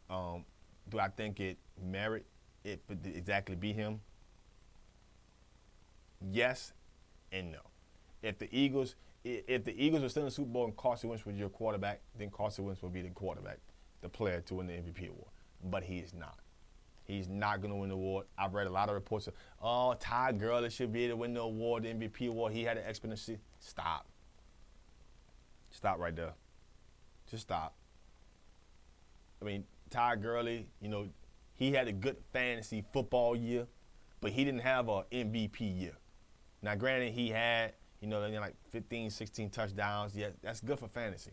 Do I think it merit it would exactly be him? Yes and no. If the Eagles are still in the Super Bowl and Carson Wentz was your quarterback, then Carson Wentz will be the quarterback, the player to win the MVP award. But he is not. He's not going to win the award. I've read a lot of reports of, Ty Gurley should be able to win the award, the MVP award. He had an exponential. Stop. Stop right there. Just stop. I mean, Ty Gurley, he had a good fantasy football year, but he didn't have an MVP year. Now, granted, he had, like 15, 16 touchdowns. Yeah, that's good for fantasy.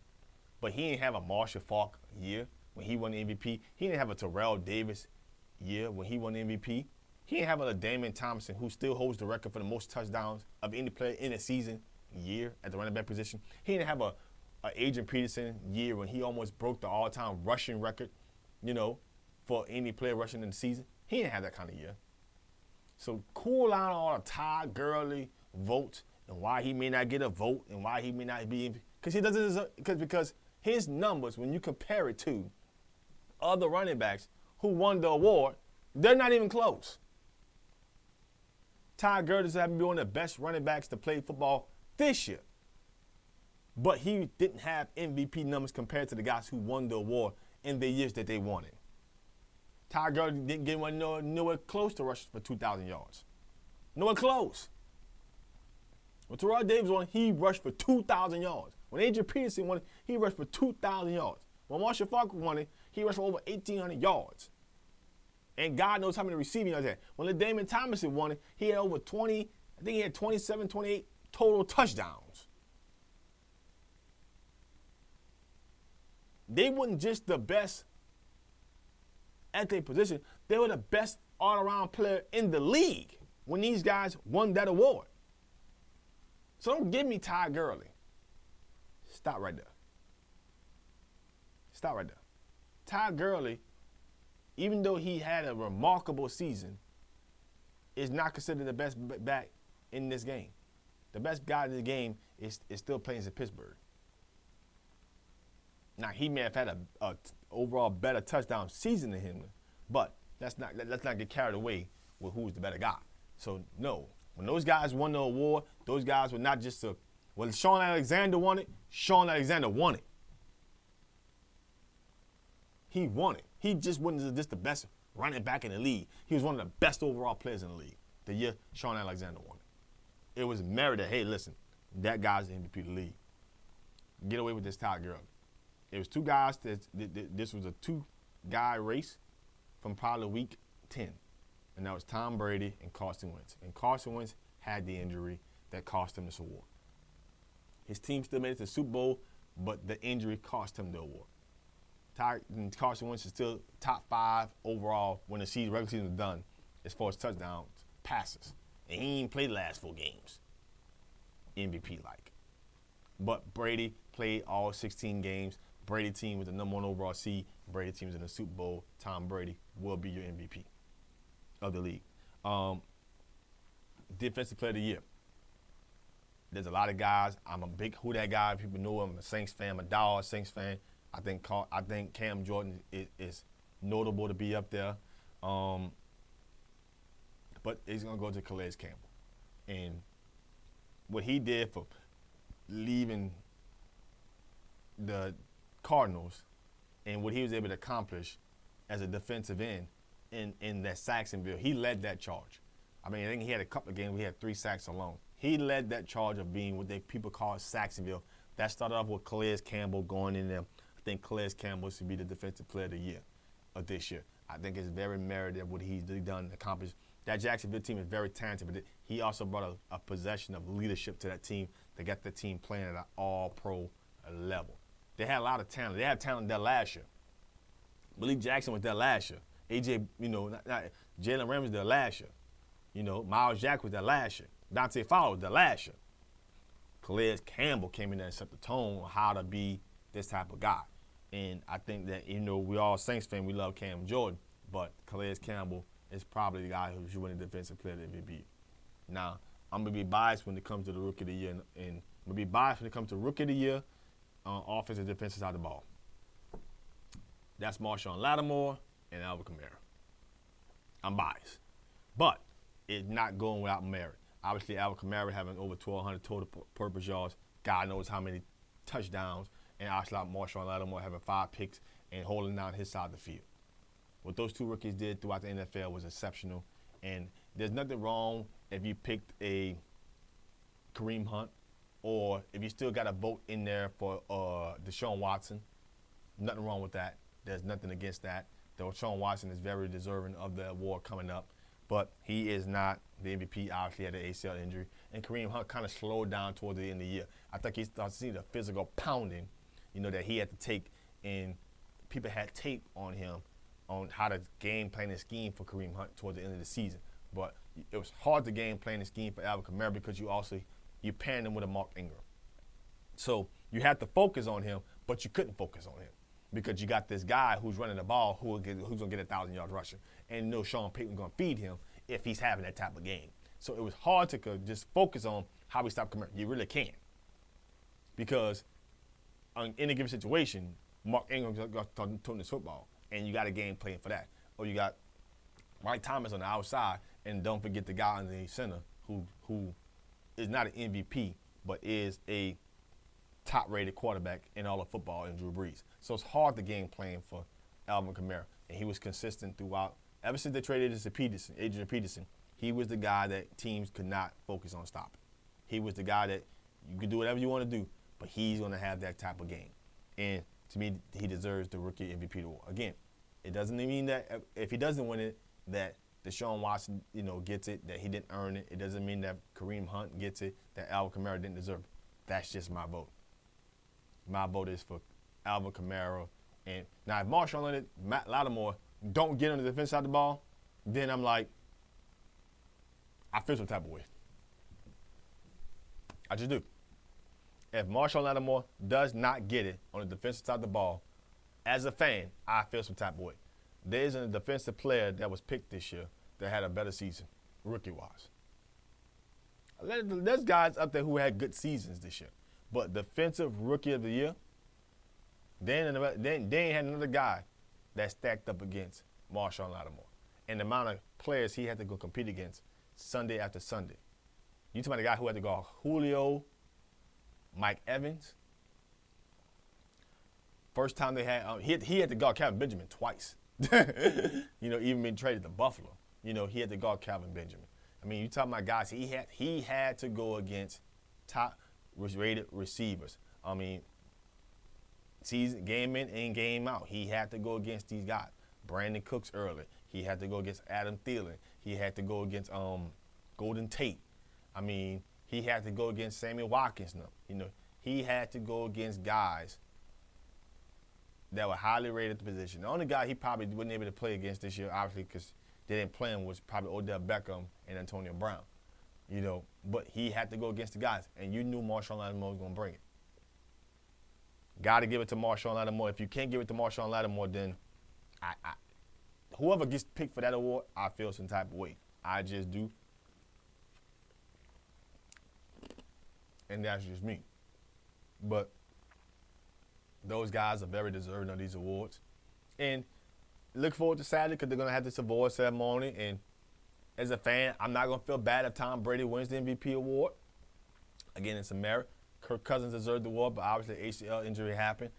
But he didn't have a Marshall Faulk year when he won the MVP. He didn't have a Terrell Davis year when he won the MVP. He didn't have a Damian Thompson, who still holds the record for the most touchdowns of any player in a season year at the running back position. He didn't have a Adrian Peterson year when he almost broke the all-time rushing record, for any player rushing in the season. He didn't have that kind of year. So cool out all the Ty Gurley votes and why he may not get a vote and why he may not be because he doesn't because his numbers, when you compare it to other running backs who won the award, they're not even close. Ty Gurley having been one of the best running backs to play football this year. But he didn't have MVP numbers compared to the guys who won the award in the years that they won it. Ty Gurley didn't get one nowhere close to rushing for 2,000 yards. Nowhere close. When Terrell Davis won, he rushed for 2,000 yards. When Adrian Peterson won it, he rushed for 2,000 yards. When Marshall Faulk won it, he rushed for over 1,800 yards. And God knows how many receiving yards he had. When Damian Thompson won it, he had over 20, I think he had 27, 28 total touchdowns. They weren't just the best at their position. They were the best all-around player in the league when these guys won that award. So don't give me Ty Gurley. Stop right there. Stop right there. Ty Gurley, even though he had a remarkable season, is not considered the best back in this game. The best guy in the game is still playing in Pittsburgh. Now, he may have had a overall better touchdown season than him, but let's not get carried away with who's the better guy. So, no. When those guys won the award, those guys were not just when Sean Alexander won it, Sean Alexander won it. He won it. He just wasn't just the best running back in the league. He was one of the best overall players in the league the year Sean Alexander won it. It was merited. Hey, listen, that guy's the MVP of the league. Get away with this Ty Gurley. It was two guys. This was a two-guy race from probably week 10. And that was Tom Brady and Carson Wentz. And Carson Wentz had the injury that cost him this award. His team still made it to the Super Bowl, but the injury cost him the award. Carson Wentz is still top 5 overall when the regular season was done as far as touchdowns, passes. And he ain't played the last 4 games. MVP-like. But Brady played all 16 games. Brady team was the number 1 overall seed. Brady team is in the Super Bowl. Tom Brady will be your MVP of the league. Defensive player of the year. There's a lot of guys. I'm a big who that guy. People know I'm a Saints fan. I'm a diehard Saints fan. I think Cam Jordan is notable to be up there. But it's going to go to Calais Campbell. And what he did for leaving the Cardinals and what he was able to accomplish as a defensive end in that Saxonville, he led that charge. I mean, I think he had a couple of games where he had 3 sacks alone. He led that charge of being what people call Saxonville. That started off with Calais Campbell going in there. I think Calais Campbell should be the defensive player of the year of this year. I think it's very merited what he's done and accomplished. That Jacksonville team is very talented, but he also brought a possession of leadership to that team that got the team playing at an all-pro level. They had a lot of talent. They had talent there last year. Malik Jackson was there last year. AJ, Jalen Ramsey was there last year. Miles Jack was there last year. Dante Fowler was there last year. Calais Campbell came in there and set the tone on how to be this type of guy. And I think that, we all Saints fans, we love Cam Jordan, but Calais Campbell is probably the guy who should win the defensive player of the MVP. Now, I'm going to be biased when it comes to the Rookie of the Year, and I'm going to be biased when it comes to Rookie of the Year on offensive and defensive side of the ball. That's Marshawn Lattimore and Alvin Kamara. I'm biased. But it's not going without merit. Obviously, Alvin Kamara having over 1,200 total purpose yards. God knows how many touchdowns. And obviously, Marshawn Lattimore having 5 picks and holding down his side of the field. What those two rookies did throughout the NFL was exceptional. And there's nothing wrong if you picked a Kareem Hunt or if you still got a vote in there for Deshaun Watson. Nothing wrong with that. There's nothing against that. Though Deshaun Watson is very deserving of the award coming up. But he is not the MVP. Obviously, had an ACL injury. And Kareem Hunt kind of slowed down toward the end of the year. I think he started to see the physical pounding, that he had to take. And people had tape on him on how to game plan and scheme for Kareem Hunt toward the end of the season. But it was hard to game plan and scheme for Alvin Kamara because you paired him with a Mark Ingram. So you had to focus on him, but you couldn't focus on him because you got this guy who's running the ball who's going to get 1,000 yards rushing. And Sean Payton's going to feed him if he's having that type of game. So it was hard to just focus on how we stop Kamara. You really can't. Because in any given situation, Mark Ingram's going to turn this football, and you got a game plan for that. Or you got Mike Thomas on the outside, and don't forget the guy in the center who is not an MVP, but is a top-rated quarterback in all of football in Drew Brees. So it's hard to game plan for Alvin Kamara. And he was consistent throughout. Ever since they traded Adrian Peterson, he was the guy that teams could not focus on stopping. He was the guy that you could do whatever you want to do, but he's going to have that type of game. And to me, he deserves the Rookie MVP award. Again, it doesn't mean that if he doesn't win it, that Deshaun Watson, gets it, that he didn't earn it. It doesn't mean that Kareem Hunt gets it, that Alvin Kamara didn't deserve it. That's just my vote. My vote is for Alvin Kamara. And now, if Marshawn Lattimore don't get on the defense side of the ball, then I'm like, I feel some type of way. I just do. If Marshawn Lattimore does not get it on the defensive side of the ball, as a fan, I feel some type of way. There isn't a defensive player that was picked this year that had a better season, rookie-wise. There's guys up there who had good seasons this year. But defensive rookie of the year, they ain't had another guy that stacked up against Marshawn Lattimore. And the amount of players he had to go compete against Sunday after Sunday. You talking about the guy who had to go Julio, Mike Evans. First time they had, he had to guard Calvin Benjamin twice. Even being traded to Buffalo. He had to guard Calvin Benjamin. I mean, you talking about guys, he had to go against top-rated receivers. I mean, season game in and game out. He had to go against these guys. Brandon Cooks early. He had to go against Adam Thielen. He had to go against Golden Tate. I mean, he had to go against Sammy Watkins. He had to go against guys that were highly rated at the position. The only guy he probably wasn't able to play against this year, obviously, because they didn't play him, was probably Odell Beckham and Antonio Brown. But he had to go against the guys, and you knew Marshawn Lattimore was going to bring it. Got to give it to Marshawn Lattimore. If you can't give it to Marshawn Lattimore, then whoever gets picked for that award, I feel some type of way. I just do. And that's just me. But those guys are very deserving of these awards. And look forward to Saturday because they're going to have this award ceremony. And as a fan, I'm not going to feel bad if Tom Brady wins the MVP award. Again, it's a merit. Kirk Cousins deserved the award, but obviously ACL injury happened.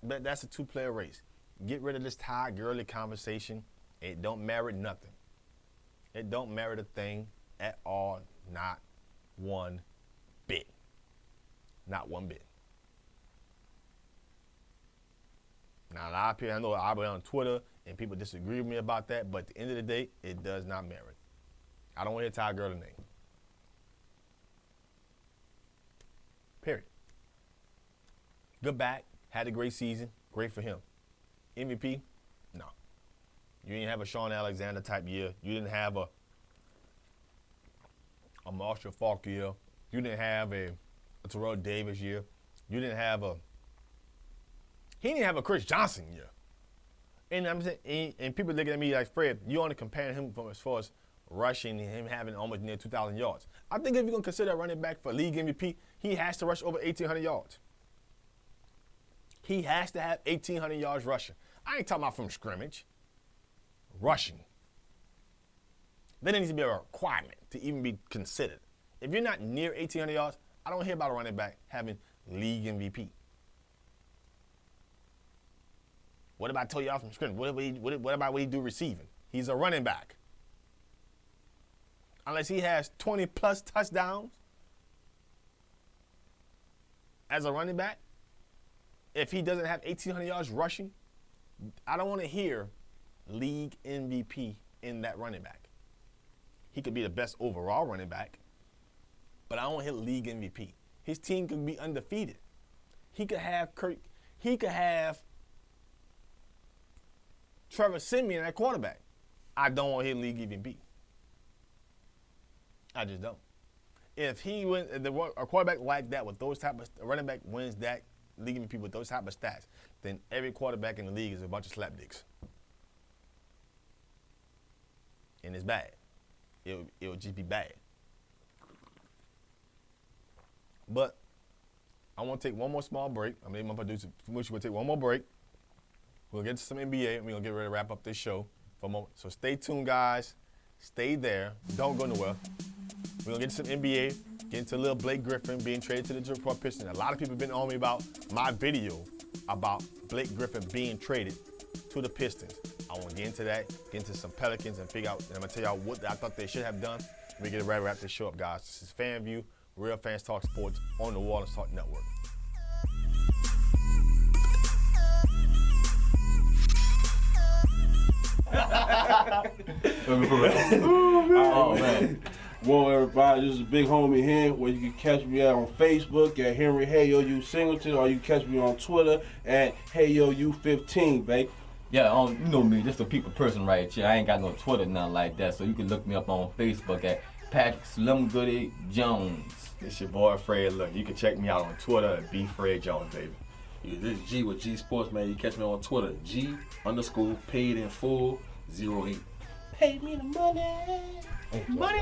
But that's a two-player race. Get rid of this Ty Gurley conversation. It don't merit nothing. It don't merit a thing at all, not one bit. Not one bit. Now, a lot of people, I know I'll be on Twitter and people disagree with me about that, but at the end of the day, it does not merit. I don't want to hear Ty Gurley's name. Period. Good back, had a great season, great for him. MVP? No. You didn't have a Sean Alexander type year. You didn't have a Marshall Faulk year. You didn't have a Terrell Davis year. You didn't have he didn't have a Chris Johnson year. And I'm saying, and people looking at me like, Fred, you only comparing him from as far as rushing and him having almost near 2,000 yards. I think if you're going to consider a running back for league MVP, he has to rush over 1,800 yards. He has to have 1,800 yards rushing. I ain't talking about from scrimmage. Rushing. That needs to be a requirement to even be considered. If you're not near 1,800 yards, I don't hear about a running back having league MVP. What about tell y'all from scrimmage? What about what he do receiving? He's a running back. Unless he has 20-plus touchdowns as a running back, if he doesn't have 1,800 yards rushing, I don't want to hear league MVP in that running back. He could be the best overall running back, but I don't want to hit league MVP. His team could be undefeated. He could have Trevor Siemian at quarterback. I don't want to hit league MVP. I just don't. If he wins, a quarterback like that with those type of a running back wins that league MVP with those type of stats, then every quarterback in the league is a bunch of slapdicks. And it's bad. It would just be bad. But I want to take one more small break. I mean, my producer, we'll take one more break. We'll get to some NBA, and we're going to get ready to wrap up this show for a moment. So stay tuned, guys. Stay there. Don't go nowhere. We're going to get to some NBA, get into a little Blake Griffin being traded to the Detroit Pistons. A lot of people have been on me about my video about Blake Griffin being traded to the Pistons. I want to get into that, get into some Pelicans, and figure out, and I'm going to tell y'all what I thought they should have done. We get ready to wrap this show up, guys. This is FanView, Real Fans Talk Sports on the New Orleans Talk Network. Oh, man. Well, everybody, this is Big Homie here, where you can catch me out on Facebook at Henry Hey Singleton, or you can catch me on Twitter at HeyYoU15, babe. Yeah, you know me, just a people person right here. I ain't got no Twitter, nothing like that, so you can look me up on Facebook at Patrick Slimgoodie Jones. It's your boy Fred. Look, you can check me out on Twitter at Fred Jones, baby. Yeah, this is G with G Sports, man. You catch me on Twitter, G_paid in full 08. Pay me the money. Money.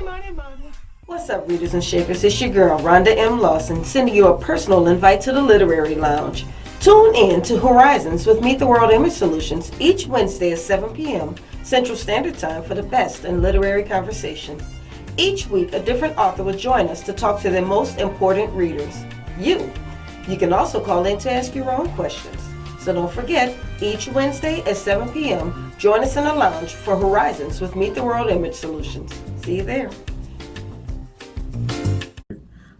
What's up, readers and shakers? It's your girl, Rhonda M. Lawson, sending you a personal invite to the Literary Lounge. Tune in to Horizons with Meet the World Image Solutions each Wednesday at 7 p.m. Central Standard Time for the best in literary conversation. Each week, a different author will join us to talk to their most important readers, you. You can also call in to ask your own questions. So don't forget, each Wednesday at 7 p.m., join us in the lounge for Horizons with Meet the World Image Solutions. See you there.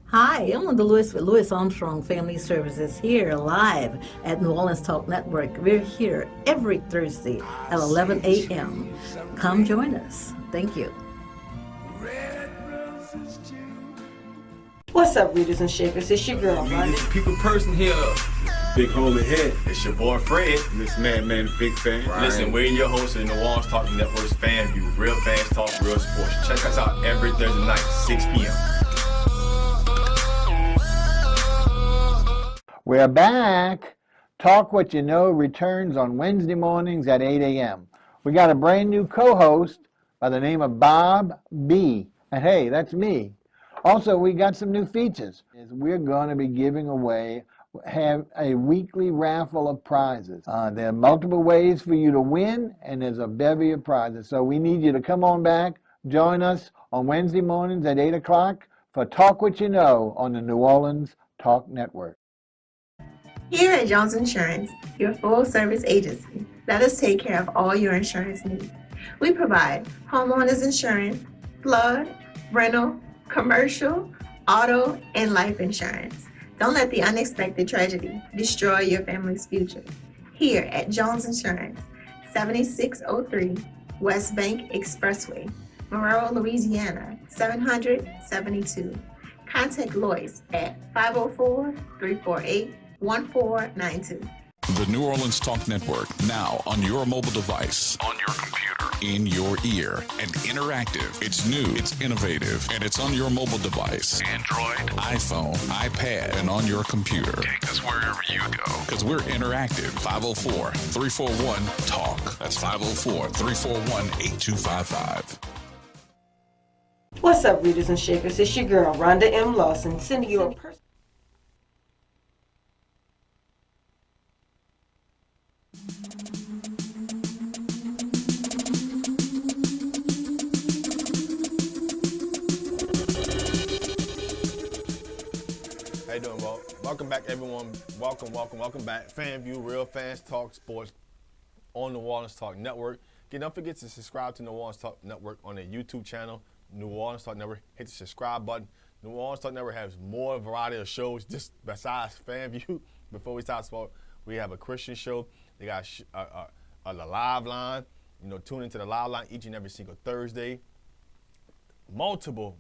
Hi, I'm Linda Lewis with Lewis Armstrong Family Services here live at New Orleans Talk Network. We're here every Thursday at 11 a.m. Come join us. Thank you. What's up, readers and shakers? It's your girl, Rhonda. This people person here. Big homie here. It's your boy Fred. This man, big fan. Right. Listen, we're your host of the New Orleans Talk Network's FanView, Real Fans Talk, Real Sports. Check us out every Thursday night, 6 p.m. We're back. Talk What You Know returns on Wednesday mornings at 8 a.m. We got a brand new co-host by the name of Bob B. And hey, that's me. Also, we got some new features. We're going to be giving away, have a weekly raffle of prizes. There are multiple ways for you to win, and there's a bevy of prizes. So we need you to come on back, join us on Wednesday mornings at 8 o'clock for Talk What You Know on the New Orleans Talk Network. Here at Jones Insurance, your full-service agency, let us take care of all your insurance needs. We provide homeowners insurance, flood, rental, commercial, auto, and life insurance. Don't let the unexpected tragedy destroy your family's future. Here at Jones Insurance, 7603 West Bank Expressway, Monroe, Louisiana, 772. Contact Lois at 504-348-1492. The New Orleans Talk Network, now on your mobile device, on your computer, in your ear, and interactive. It's new, it's innovative, and it's on your mobile device. Android, iPhone, iPad, and on your computer. Take us wherever you go. Because we're interactive. 504-341-TALK. That's 504-341-8255. What's up, readers and shakers? It's your girl, Rhonda M. Lawson, sending you a personal. How you doing, Walt? Welcome back, everyone. Welcome back. FanView, Real Fans Talk Sports on the New Orleans Talk Network. Again, don't forget to subscribe to the New Orleans Talk Network on their YouTube channel, New Orleans Talk Network. Hit the subscribe button. New Orleans Talk Network has more variety of shows just besides FanView. Before we talk about, we have a Christian show. They got the live line. Tune into the live line each and every single Thursday. Multiple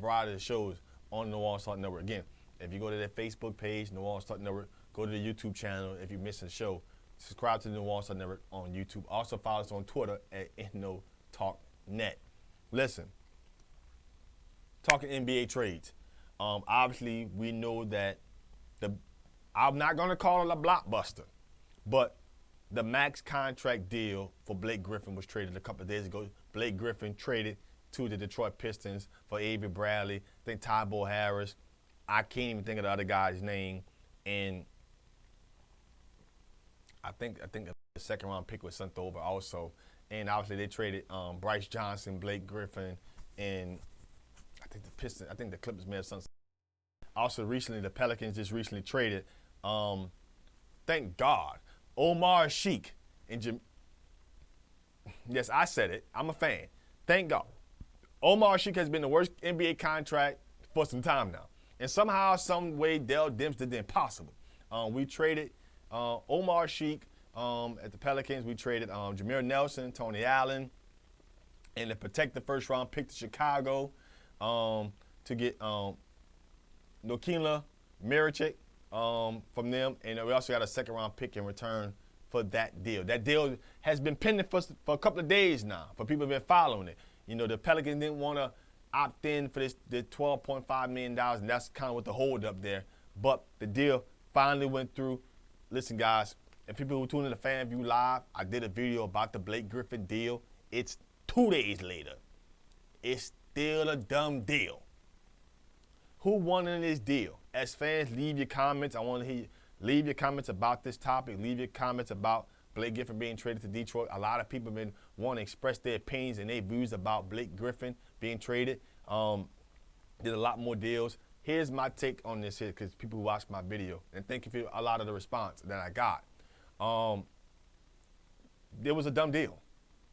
variety of shows on the New Orleans Talk Network. Again, if you go to their Facebook page, New Orleans Talk Network, go to the YouTube channel. If you miss a show, subscribe to the New Orleans Talk Network on YouTube. Also follow us on Twitter at NOTalkNet. Listen, talking NBA trades. Obviously, we know that I'm not going to call it a blockbuster, but the max contract deal for Blake Griffin was traded a couple of days ago. Blake Griffin traded to the Detroit Pistons for Avery Bradley, I think Tybo Harris. I can't even think of the other guy's name. And I think the second round pick was sent over also. And obviously they traded Bryce Johnson, Blake Griffin, and I think the Clippers may have sent. Also recently, the Pelicans just recently traded, thank God, Omar Sheik and yes, I said it. I'm a fan. Thank God. Omar Sheik has been the worst NBA contract for some time now. And somehow, some way, Dell Demps did the impossible. We traded Omar Sheik at the Pelicans. We traded Jameer Nelson, Tony Allen, and to protect the first round pick to Chicago to get Nokila Mirotic from them. And we also got a second round pick in return for that deal. That deal has been pending for a couple of days now, for people who have been following it. The Pelicans didn't want to opt in for the $12.5 million, and that's kind of what the hold up there. But the deal finally went through. Listen, guys, and people who tune in to FanView Live, I did a video about the Blake Griffin deal. It's 2 days later. It's still a dumb deal. Who won in this deal? As fans, leave your comments. I want to hear you. Leave your comments about this topic. Leave your comments about Blake Griffin being traded to Detroit. A lot of people have been wanting to express their opinions and their views about Blake Griffin being traded. There's a lot more deals. Here's my take on this here, because people who watched my video, and thank you for a lot of the response that I got. There was a dumb deal.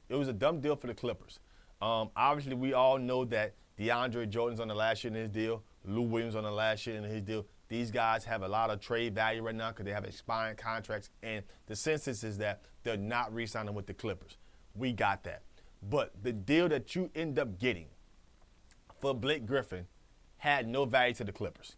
It was a dumb deal for the Clippers. Obviously, we all know that DeAndre Jordan's on the last year in his deal. Lou Williams on the last year in his deal. These guys have a lot of trade value right now because they have expiring contracts, and the census is that they're not re-signing with the Clippers. We got that. But the deal that you end up getting for Blake Griffin had no value to the Clippers.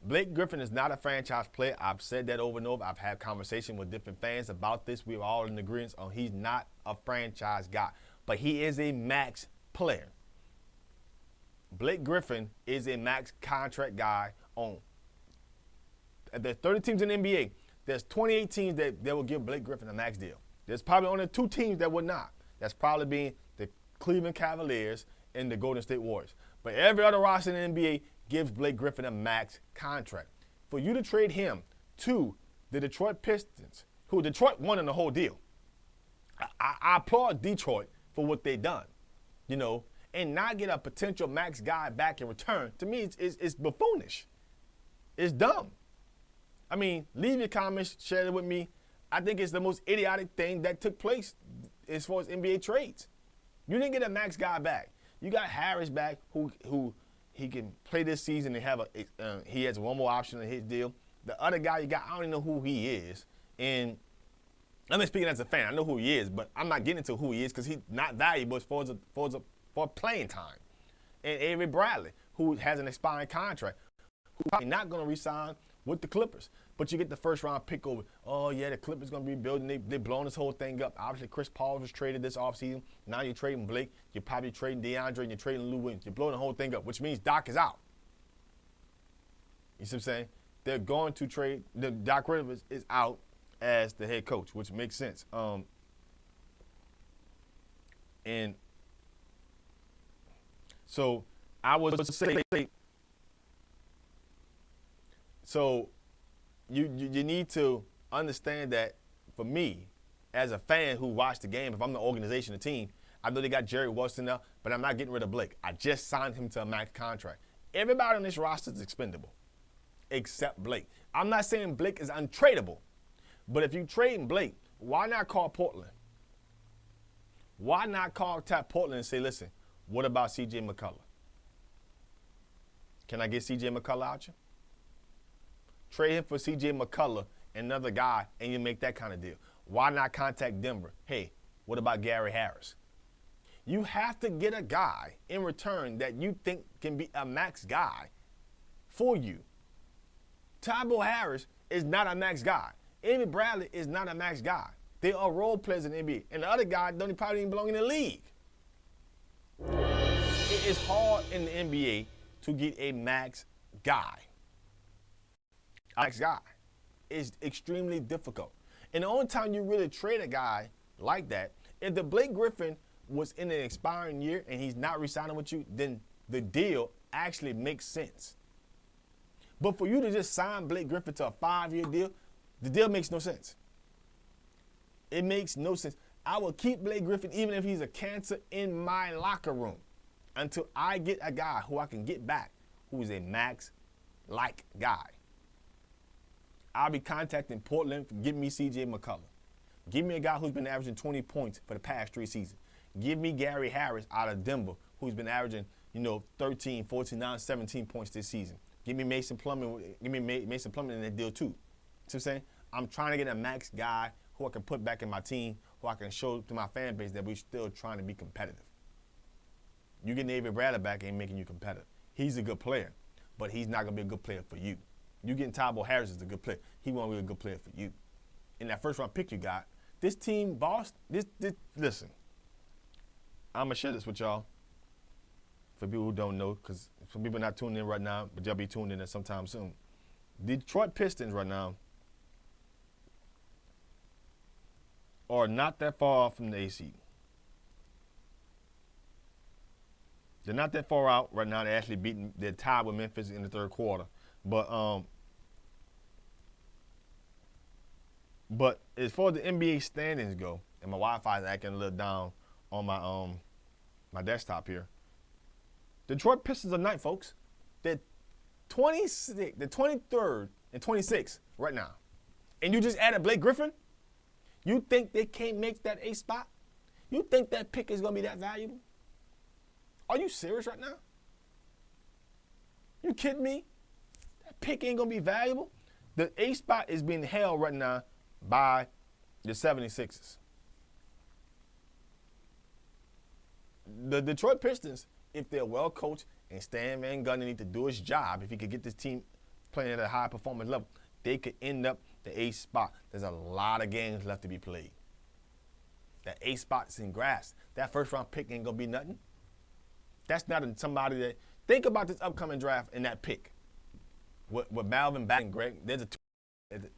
Blake Griffin is not a franchise player. I've said that over and over. I've had conversations with different fans about this. We're all in agreement on he's not a franchise guy, but he is a max player. Blake Griffin is a max contract guy on. There's 30 teams in the NBA. There's 28 teams that will give Blake Griffin a max deal. There's probably only 2 teams that would not. That's probably being the Cleveland Cavaliers and the Golden State Warriors. But every other roster in the NBA gives Blake Griffin a max contract. For you to trade him to the Detroit Pistons, who Detroit won in the whole deal, I applaud Detroit for what they done, and not get a potential max guy back in return. To me, it's buffoonish. It's dumb. I mean, leave your comments, share it with me. I think it's the most idiotic thing that took place as far as NBA trades. You didn't get a max guy back. You got Harris back, who he can play this season and have he has one more option in his deal. The other guy you got, I don't even know who he is. And I'm not speaking as a fan. I know who he is, but I'm not getting into who he is because he's not valuable for playing time. And Avery Bradley, who has an expiring contract, who's probably not going to re-sign with the Clippers. But you get the first-round pick over, oh, yeah, the Clippers going to be building. They're blowing this whole thing up. Obviously, Chris Paul was traded this offseason. Now you're trading Blake. You're probably trading DeAndre, and you're trading Lou Williams. You're blowing the whole thing up, which means Doc is out. You see what I'm saying? They're going to trade. Doc Rivers is out as the head coach, which makes sense. And so I would say, so you need to understand that for me, as a fan who watched the game, if I'm the organization, the team, I know they got Jerry Washington now, but I'm not getting rid of Blake. I just signed him to a max contract. Everybody on this roster is expendable, except Blake. I'm not saying Blake is untradeable, but if you trade Blake, why not call Portland? Why not tap Portland and say, listen, what about C.J. McCullough? Can I get C.J. McCullough out you? Trade him for C.J. McCullough and another guy, and you make that kind of deal. Why not contact Denver? Hey, what about Gary Harris? You have to get a guy in return that you think can be a max guy for you. Tybo Harris is not a max guy. Avery Bradley is not a max guy. They are role players in the NBA. And the other guy probably even belong in the league. It is hard in the NBA to get a max guy. Max guy is extremely difficult. And the only time you really trade a guy like that, if the Blake Griffin was in an expiring year and he's not re-signing with you, then the deal actually makes sense. But for you to just sign Blake Griffin to a 5-year deal, the deal makes no sense. It makes no sense. I will keep Blake Griffin even if he's a cancer in my locker room until I get a guy who I can get back who is a max-like guy. I'll be contacting Portland for give me C.J. McCullough. Give me a guy who's been averaging 20 points for the past 3 seasons. Give me Gary Harris out of Denver who's been averaging, 13, 14, 9, 17 points this season. Give me Mason Plumlee. Give me Mason Plumlee in that deal too. See what I'm saying? I'm trying to get a max guy who I can put back in my team, who I can show to my fan base that we're still trying to be competitive. You getting Avery Bradley back ain't making you competitive. He's a good player, but he's not going to be a good player for you. You getting Tybo Harris is a good player. He won't be a good player for you. In that first-round pick you got, this team, listen, I'm going to share this with y'all for people who don't know, because some people are not tuning in right now, but they'll be tuned in sometime soon. Detroit Pistons right now are not that far off from the AC. They're not that far out right now. They're actually they're tied with Memphis in the third quarter. But as far as the NBA standings go, and my Wi-Fi is acting a little down on my my desktop here. Detroit Pistons are ninth, folks. They're 26, the 23rd and 26th right now. And you just added Blake Griffin? You think they can't make that 8th spot? You think that pick is going to be that valuable? Are you serious right now? You kidding me? That pick ain't going to be valuable. The 8th spot is being held right now by the 76ers. The Detroit Pistons, if they're well coached and Stan Van Gundy need to do his job, if he could get this team playing at a high performance level, they could end up the 8th spot. There's a lot of games left to be played. That 8th spot's in grass. That first-round pick ain't going to be nothing. That's not somebody that – think about this upcoming draft and that pick. With Malvin back and Greg,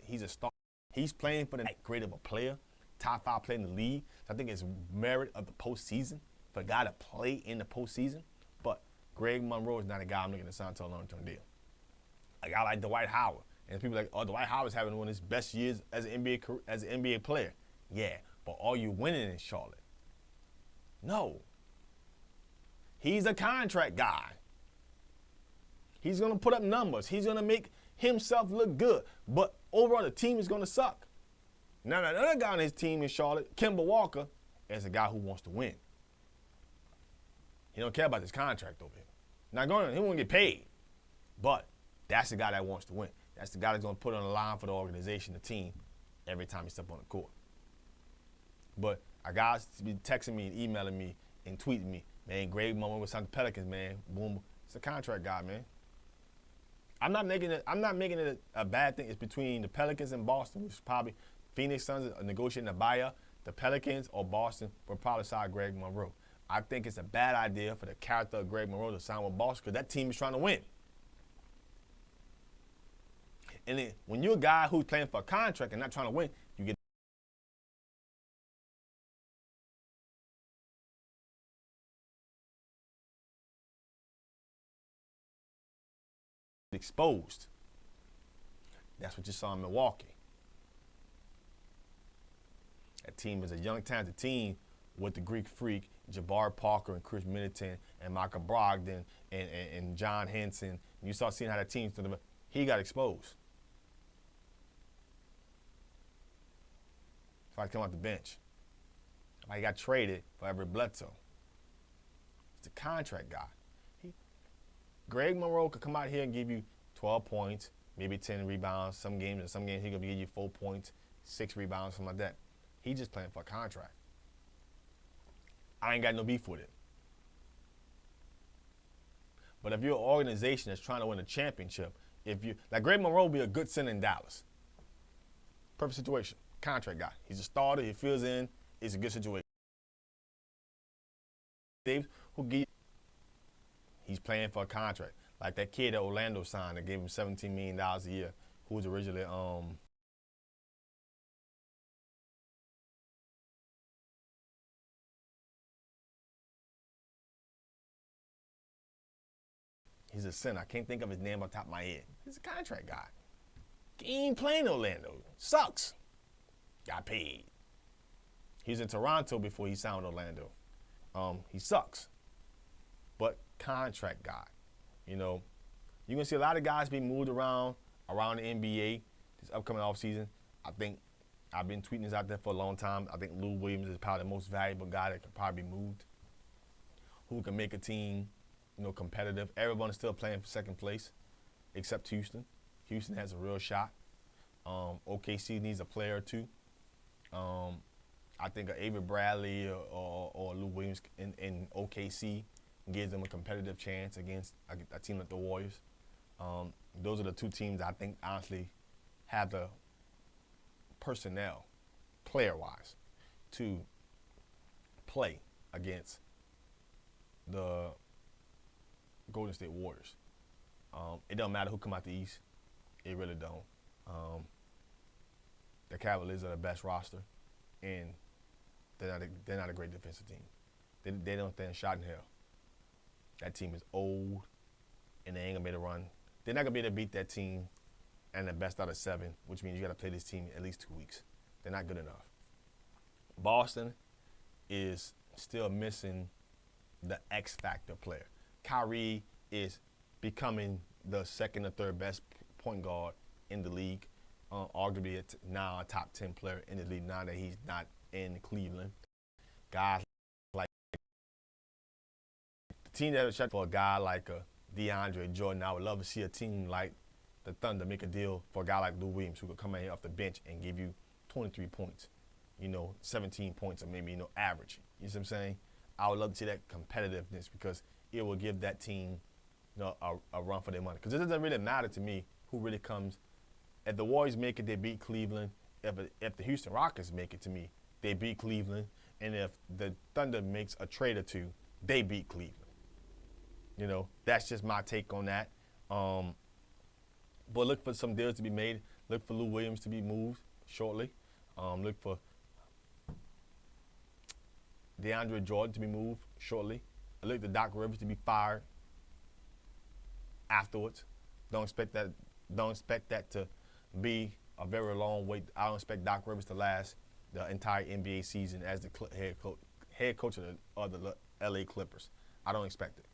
he's a star. He's playing for the great of a player, top 5 player in the league. So I think it's merit of the postseason for a guy to play in the postseason. But Greg Monroe is not a guy I'm looking to sign to a long-term deal. A guy like Dwight Howard. And people are like, oh, Dwight Howard's having one of his best years as an NBA player. Yeah, but are you winning in Charlotte? No. He's a contract guy. He's going to put up numbers. He's going to make himself look good. But overall, the team is going to suck. Now, another guy on his team in Charlotte, Kemba Walker, is a guy who wants to win. He don't care about his contract over here. Not going, he won't get paid. But that's the guy that wants to win. That's the guy that's going to put on the line for the organization, the team, every time he steps on the court. But our guys be texting me and emailing me and tweeting me, man, Greg Monroe with some Pelicans, man. Boom. It's a contract guy, man. I'm not making it a bad thing. It's between the Pelicans and Boston, which is probably Phoenix Suns are negotiating a buyout. The Pelicans or Boston will probably sign Greg Monroe. I think it's a bad idea for the character of Greg Monroe to sign with Boston because that team is trying to win. And then when you're a guy who's playing for a contract and not trying to win, you get exposed. That's what you saw in Milwaukee. That team is a young, talented team with the Greek Freak, Jabari Parker and Chris Middleton and Michael Brogdon and John Henson. You saw seeing how that team stood up. He got exposed. So I come off the bench. He got traded for Everett Bledsoe. He's a contract guy. Greg Monroe could come out here and give you 12 points, maybe 10 rebounds. Some games he could give you 4 points, 6 rebounds, something like that. He's just playing for a contract. I ain't got no beef with it. But if you're an organization that's trying to win a championship, like Greg Monroe would be a good center in Dallas. Perfect situation. Contract guy. He's a starter. He fills in. It's a good situation. Davis, he's playing for a contract. Like that kid that Orlando signed that gave him $17 million a year, who was originally he's a center. I can't think of his name on top of my head. He's a contract guy. He ain't playing Orlando. Sucks. Got paid. He was in Toronto before he signed with Orlando. He sucks. But contract guy. You know, you're going to see a lot of guys being moved around the NBA this upcoming offseason. I think I've been tweeting this out there for a long time. I think Lou Williams is probably the most valuable guy that could probably be moved, who can make a team, competitive. Everyone is still playing for second place except Houston. Houston has a real shot. OKC needs a player or two. I think Avery Bradley or Lou Williams in OKC gives them a competitive chance against a team like the Warriors. Those are the two teams I think honestly have the personnel, player-wise, to play against the Golden State Warriors. It don't matter who come out the East. It really don't. The Cavaliers are the best roster, and they're not a great defensive team. They don't stand a shot in hell. That team is old, and they ain't gonna be able to run. They're not gonna be able to beat that team and the best out of 7, which means you gotta play this team at least 2 weeks. They're not good enough. Boston is still missing the X factor player. Kyrie is becoming the second or third best point guard in the league, arguably now a top 10 player in the league now that he's not in Cleveland. Guys like the team that was shot for a guy like DeAndre Jordan, I would love to see a team like the Thunder make a deal for a guy like Lou Williams who could come in here off the bench and give you 23 points, 17 points or maybe, average. You see what I'm saying? I would love to see that competitiveness because it will give that team, a run for their money. Because it doesn't really matter to me who really comes. If the Warriors make it, they beat Cleveland. If the Houston Rockets make it, to me, they beat Cleveland. And if the Thunder makes a trade or two, they beat Cleveland. That's just my take on that. But look for some deals to be made. Look for Lou Williams to be moved shortly. Look for DeAndre Jordan to be moved shortly. I look for Doc Rivers to be fired afterwards. Don't expect that to be a very long wait. I don't expect Doc Rivers to last the entire NBA season as the head coach of the LA Clippers. I don't expect it.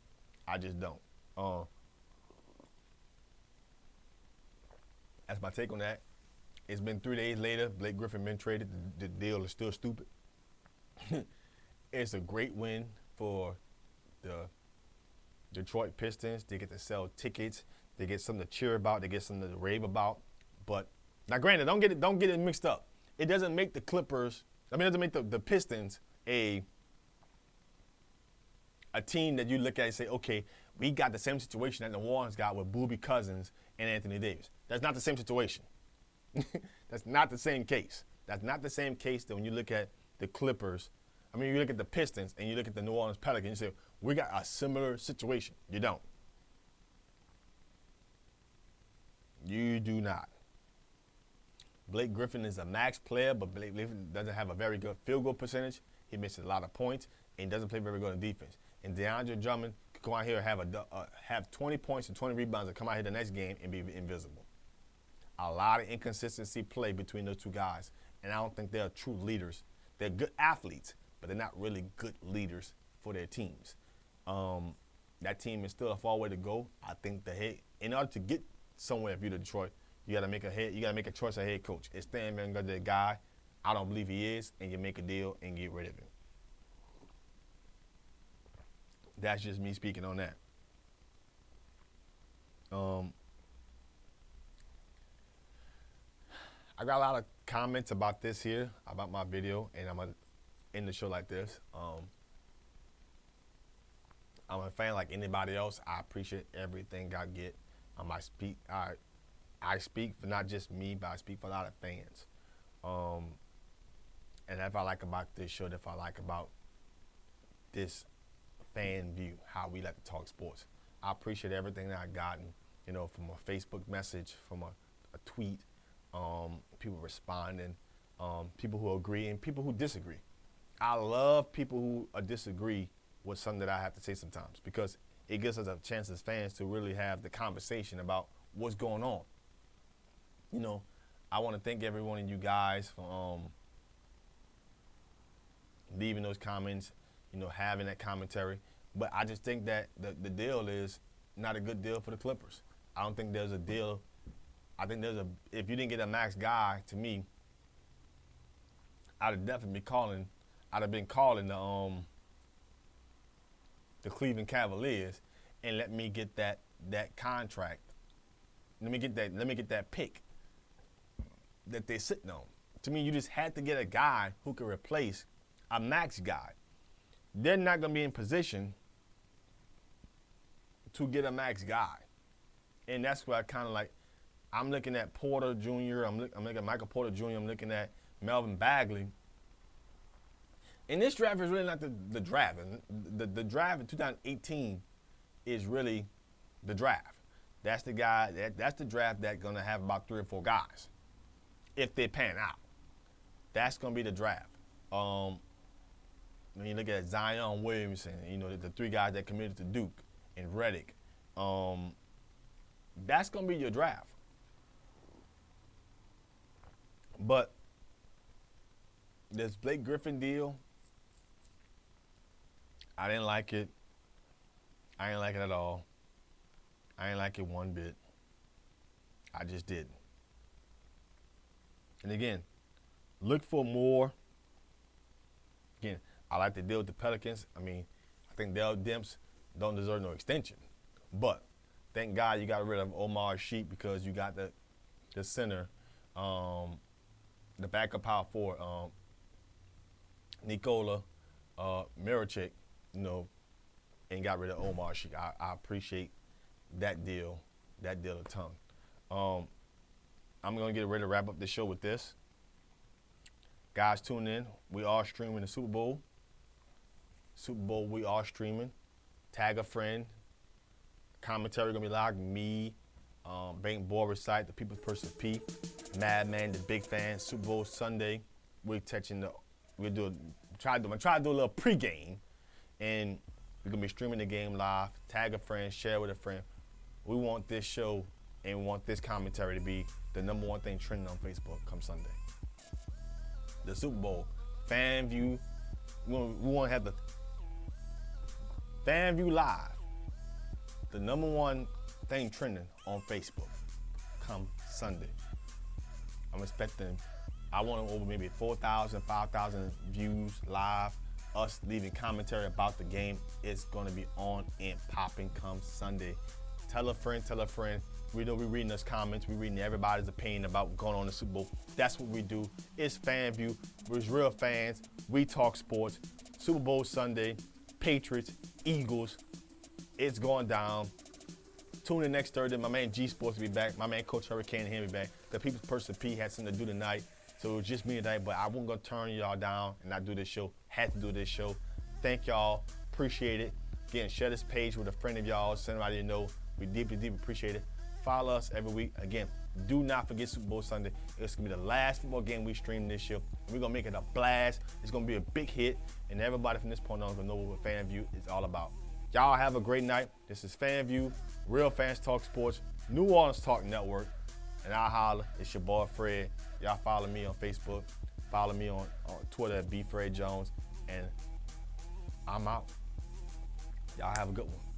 I just don't. That's my take on that. It's been 3 days later. Blake Griffin been traded. The deal is still stupid. It's a great win for the Detroit Pistons, they get to sell tickets, they get something to cheer about, they get something to rave about. But now, granted, don't get it mixed up. It doesn't make the Clippers. It doesn't make the Pistons a team that you look at and say, okay, we got the same situation that the Warriors got with Boobie Cousins and Anthony Davis. That's not the same situation. That's not the same case. That's not the same case that when you look at the Clippers. I mean, you look at the Pistons and you look at the New Orleans Pelicans, you say, we got a similar situation. You don't. You do not. Blake Griffin is a max player, but Blake Griffin doesn't have a very good field goal percentage. He misses a lot of points and doesn't play very good on defense. And DeAndre Drummond could come out here and have 20 points and 20 rebounds and come out here the next game and be invisible. A lot of inconsistency play between those two guys, and I don't think they're true leaders. They're good athletes, but they're not really good leaders for their teams. That team is still a far way to go. I think in order to get somewhere, if you're Detroit, you got to make a choice of head coach. Is Stan Van Gundy the guy? I don't believe he is, and you make a deal and get rid of him. That's just me speaking on that. I got a lot of comments about this here, about my video, and I'm going to end the show like this. I'm a fan like anybody else. I appreciate everything I get. I speak for not just me, but I speak for a lot of fans. And that's what I like about this show, that's what I like about this fan view, how we like to talk sports. I appreciate everything that I've gotten, from a Facebook message, from a tweet, people responding, people who agree and people who disagree. I love people who disagree with something that I have to say sometimes, because it gives us a chance as fans to really have the conversation about what's going on. I want to thank every one of you guys for leaving those comments, having that commentary. But I just think that the deal is not a good deal for the Clippers. I don't think there's a deal. I think if you didn't get a max guy, to me, I'd have definitely been calling the Cleveland Cavaliers and let me get that contract. Let me get that pick that they're sitting on. To me, you just had to get a guy who could replace a max guy. They're not going to be in position to get a max guy. And that's why I kind of like, I'm looking at Porter Jr., I'm looking at Michael Porter Jr., I'm looking at Melvin Bagley. And this draft is really not the draft. The draft in 2018 is really the draft. That's the guy, that's the draft that's going to have about 3 or 4 guys, if they pan out. That's going to be the draft. When you look at Zion Williamson, the 3 guys that committed to Duke and Reddick, that's going to be your draft. But this Blake Griffin deal, I didn't like it. I didn't like it at all. I didn't like it one bit. I just didn't. And again, look for more. Again, I like the deal with the Pelicans. I mean, I think Dell Demps don't deserve no extension. But thank God you got rid of Omar Sheep, because you got the center, the backup power forward, Nikola Mirotic, and got rid of Omar Sheep. I appreciate that deal a ton. I'm going to get ready to wrap up the show with this. Guys, tune in. We are streaming the Super Bowl. We are streaming. Tag a friend. Commentary going to be live. Me, Bank Boris site, the People's Person P, Madman, the big fan. Super Bowl Sunday. I'm try to do a little pregame, and we're going to be streaming the game live. Tag a friend, share with a friend. We want this show and we want this commentary to be the #1 thing trending on Facebook come Sunday. The Super Bowl, FanView, we want to have the FanView Live, the #1 thing trending on Facebook come Sunday. I'm expecting, I want over maybe 4,000, 5,000 views live us leaving commentary about the game. It's going to be on and popping come Sunday. Tell a friend, tell a friend. We know we're reading those comments. We're reading everybody's opinion about what's going on in the Super Bowl. That's what we do. It's FanView. We're real fans. We talk sports. Super Bowl Sunday, Patriots, Eagles. It's going down. Tune in next Thursday. My man G Sports will be back. My man Coach Hurricane and him will be back. The People's Person P had something to do tonight. So it was just me tonight, but I wasn't going to turn y'all down and not do this show. Had to do this show. Thank y'all. Appreciate it. Again, share this page with a friend of y'all. Send somebody you know. We deeply, deeply appreciate it. Follow us every week. Again, do not forget Super Bowl Sunday. It's going to be the last football game we stream this year. We're going to make it a blast. It's going to be a big hit, and everybody from this point on is going to know what FanView is all about. Y'all have a great night. This is FanView, Real Fans Talk Sports, New Orleans Talk Network, and I holla. It's your boy Fred. Y'all follow me on Facebook. Follow me on Twitter at BFredJones, and I'm out. Y'all have a good one.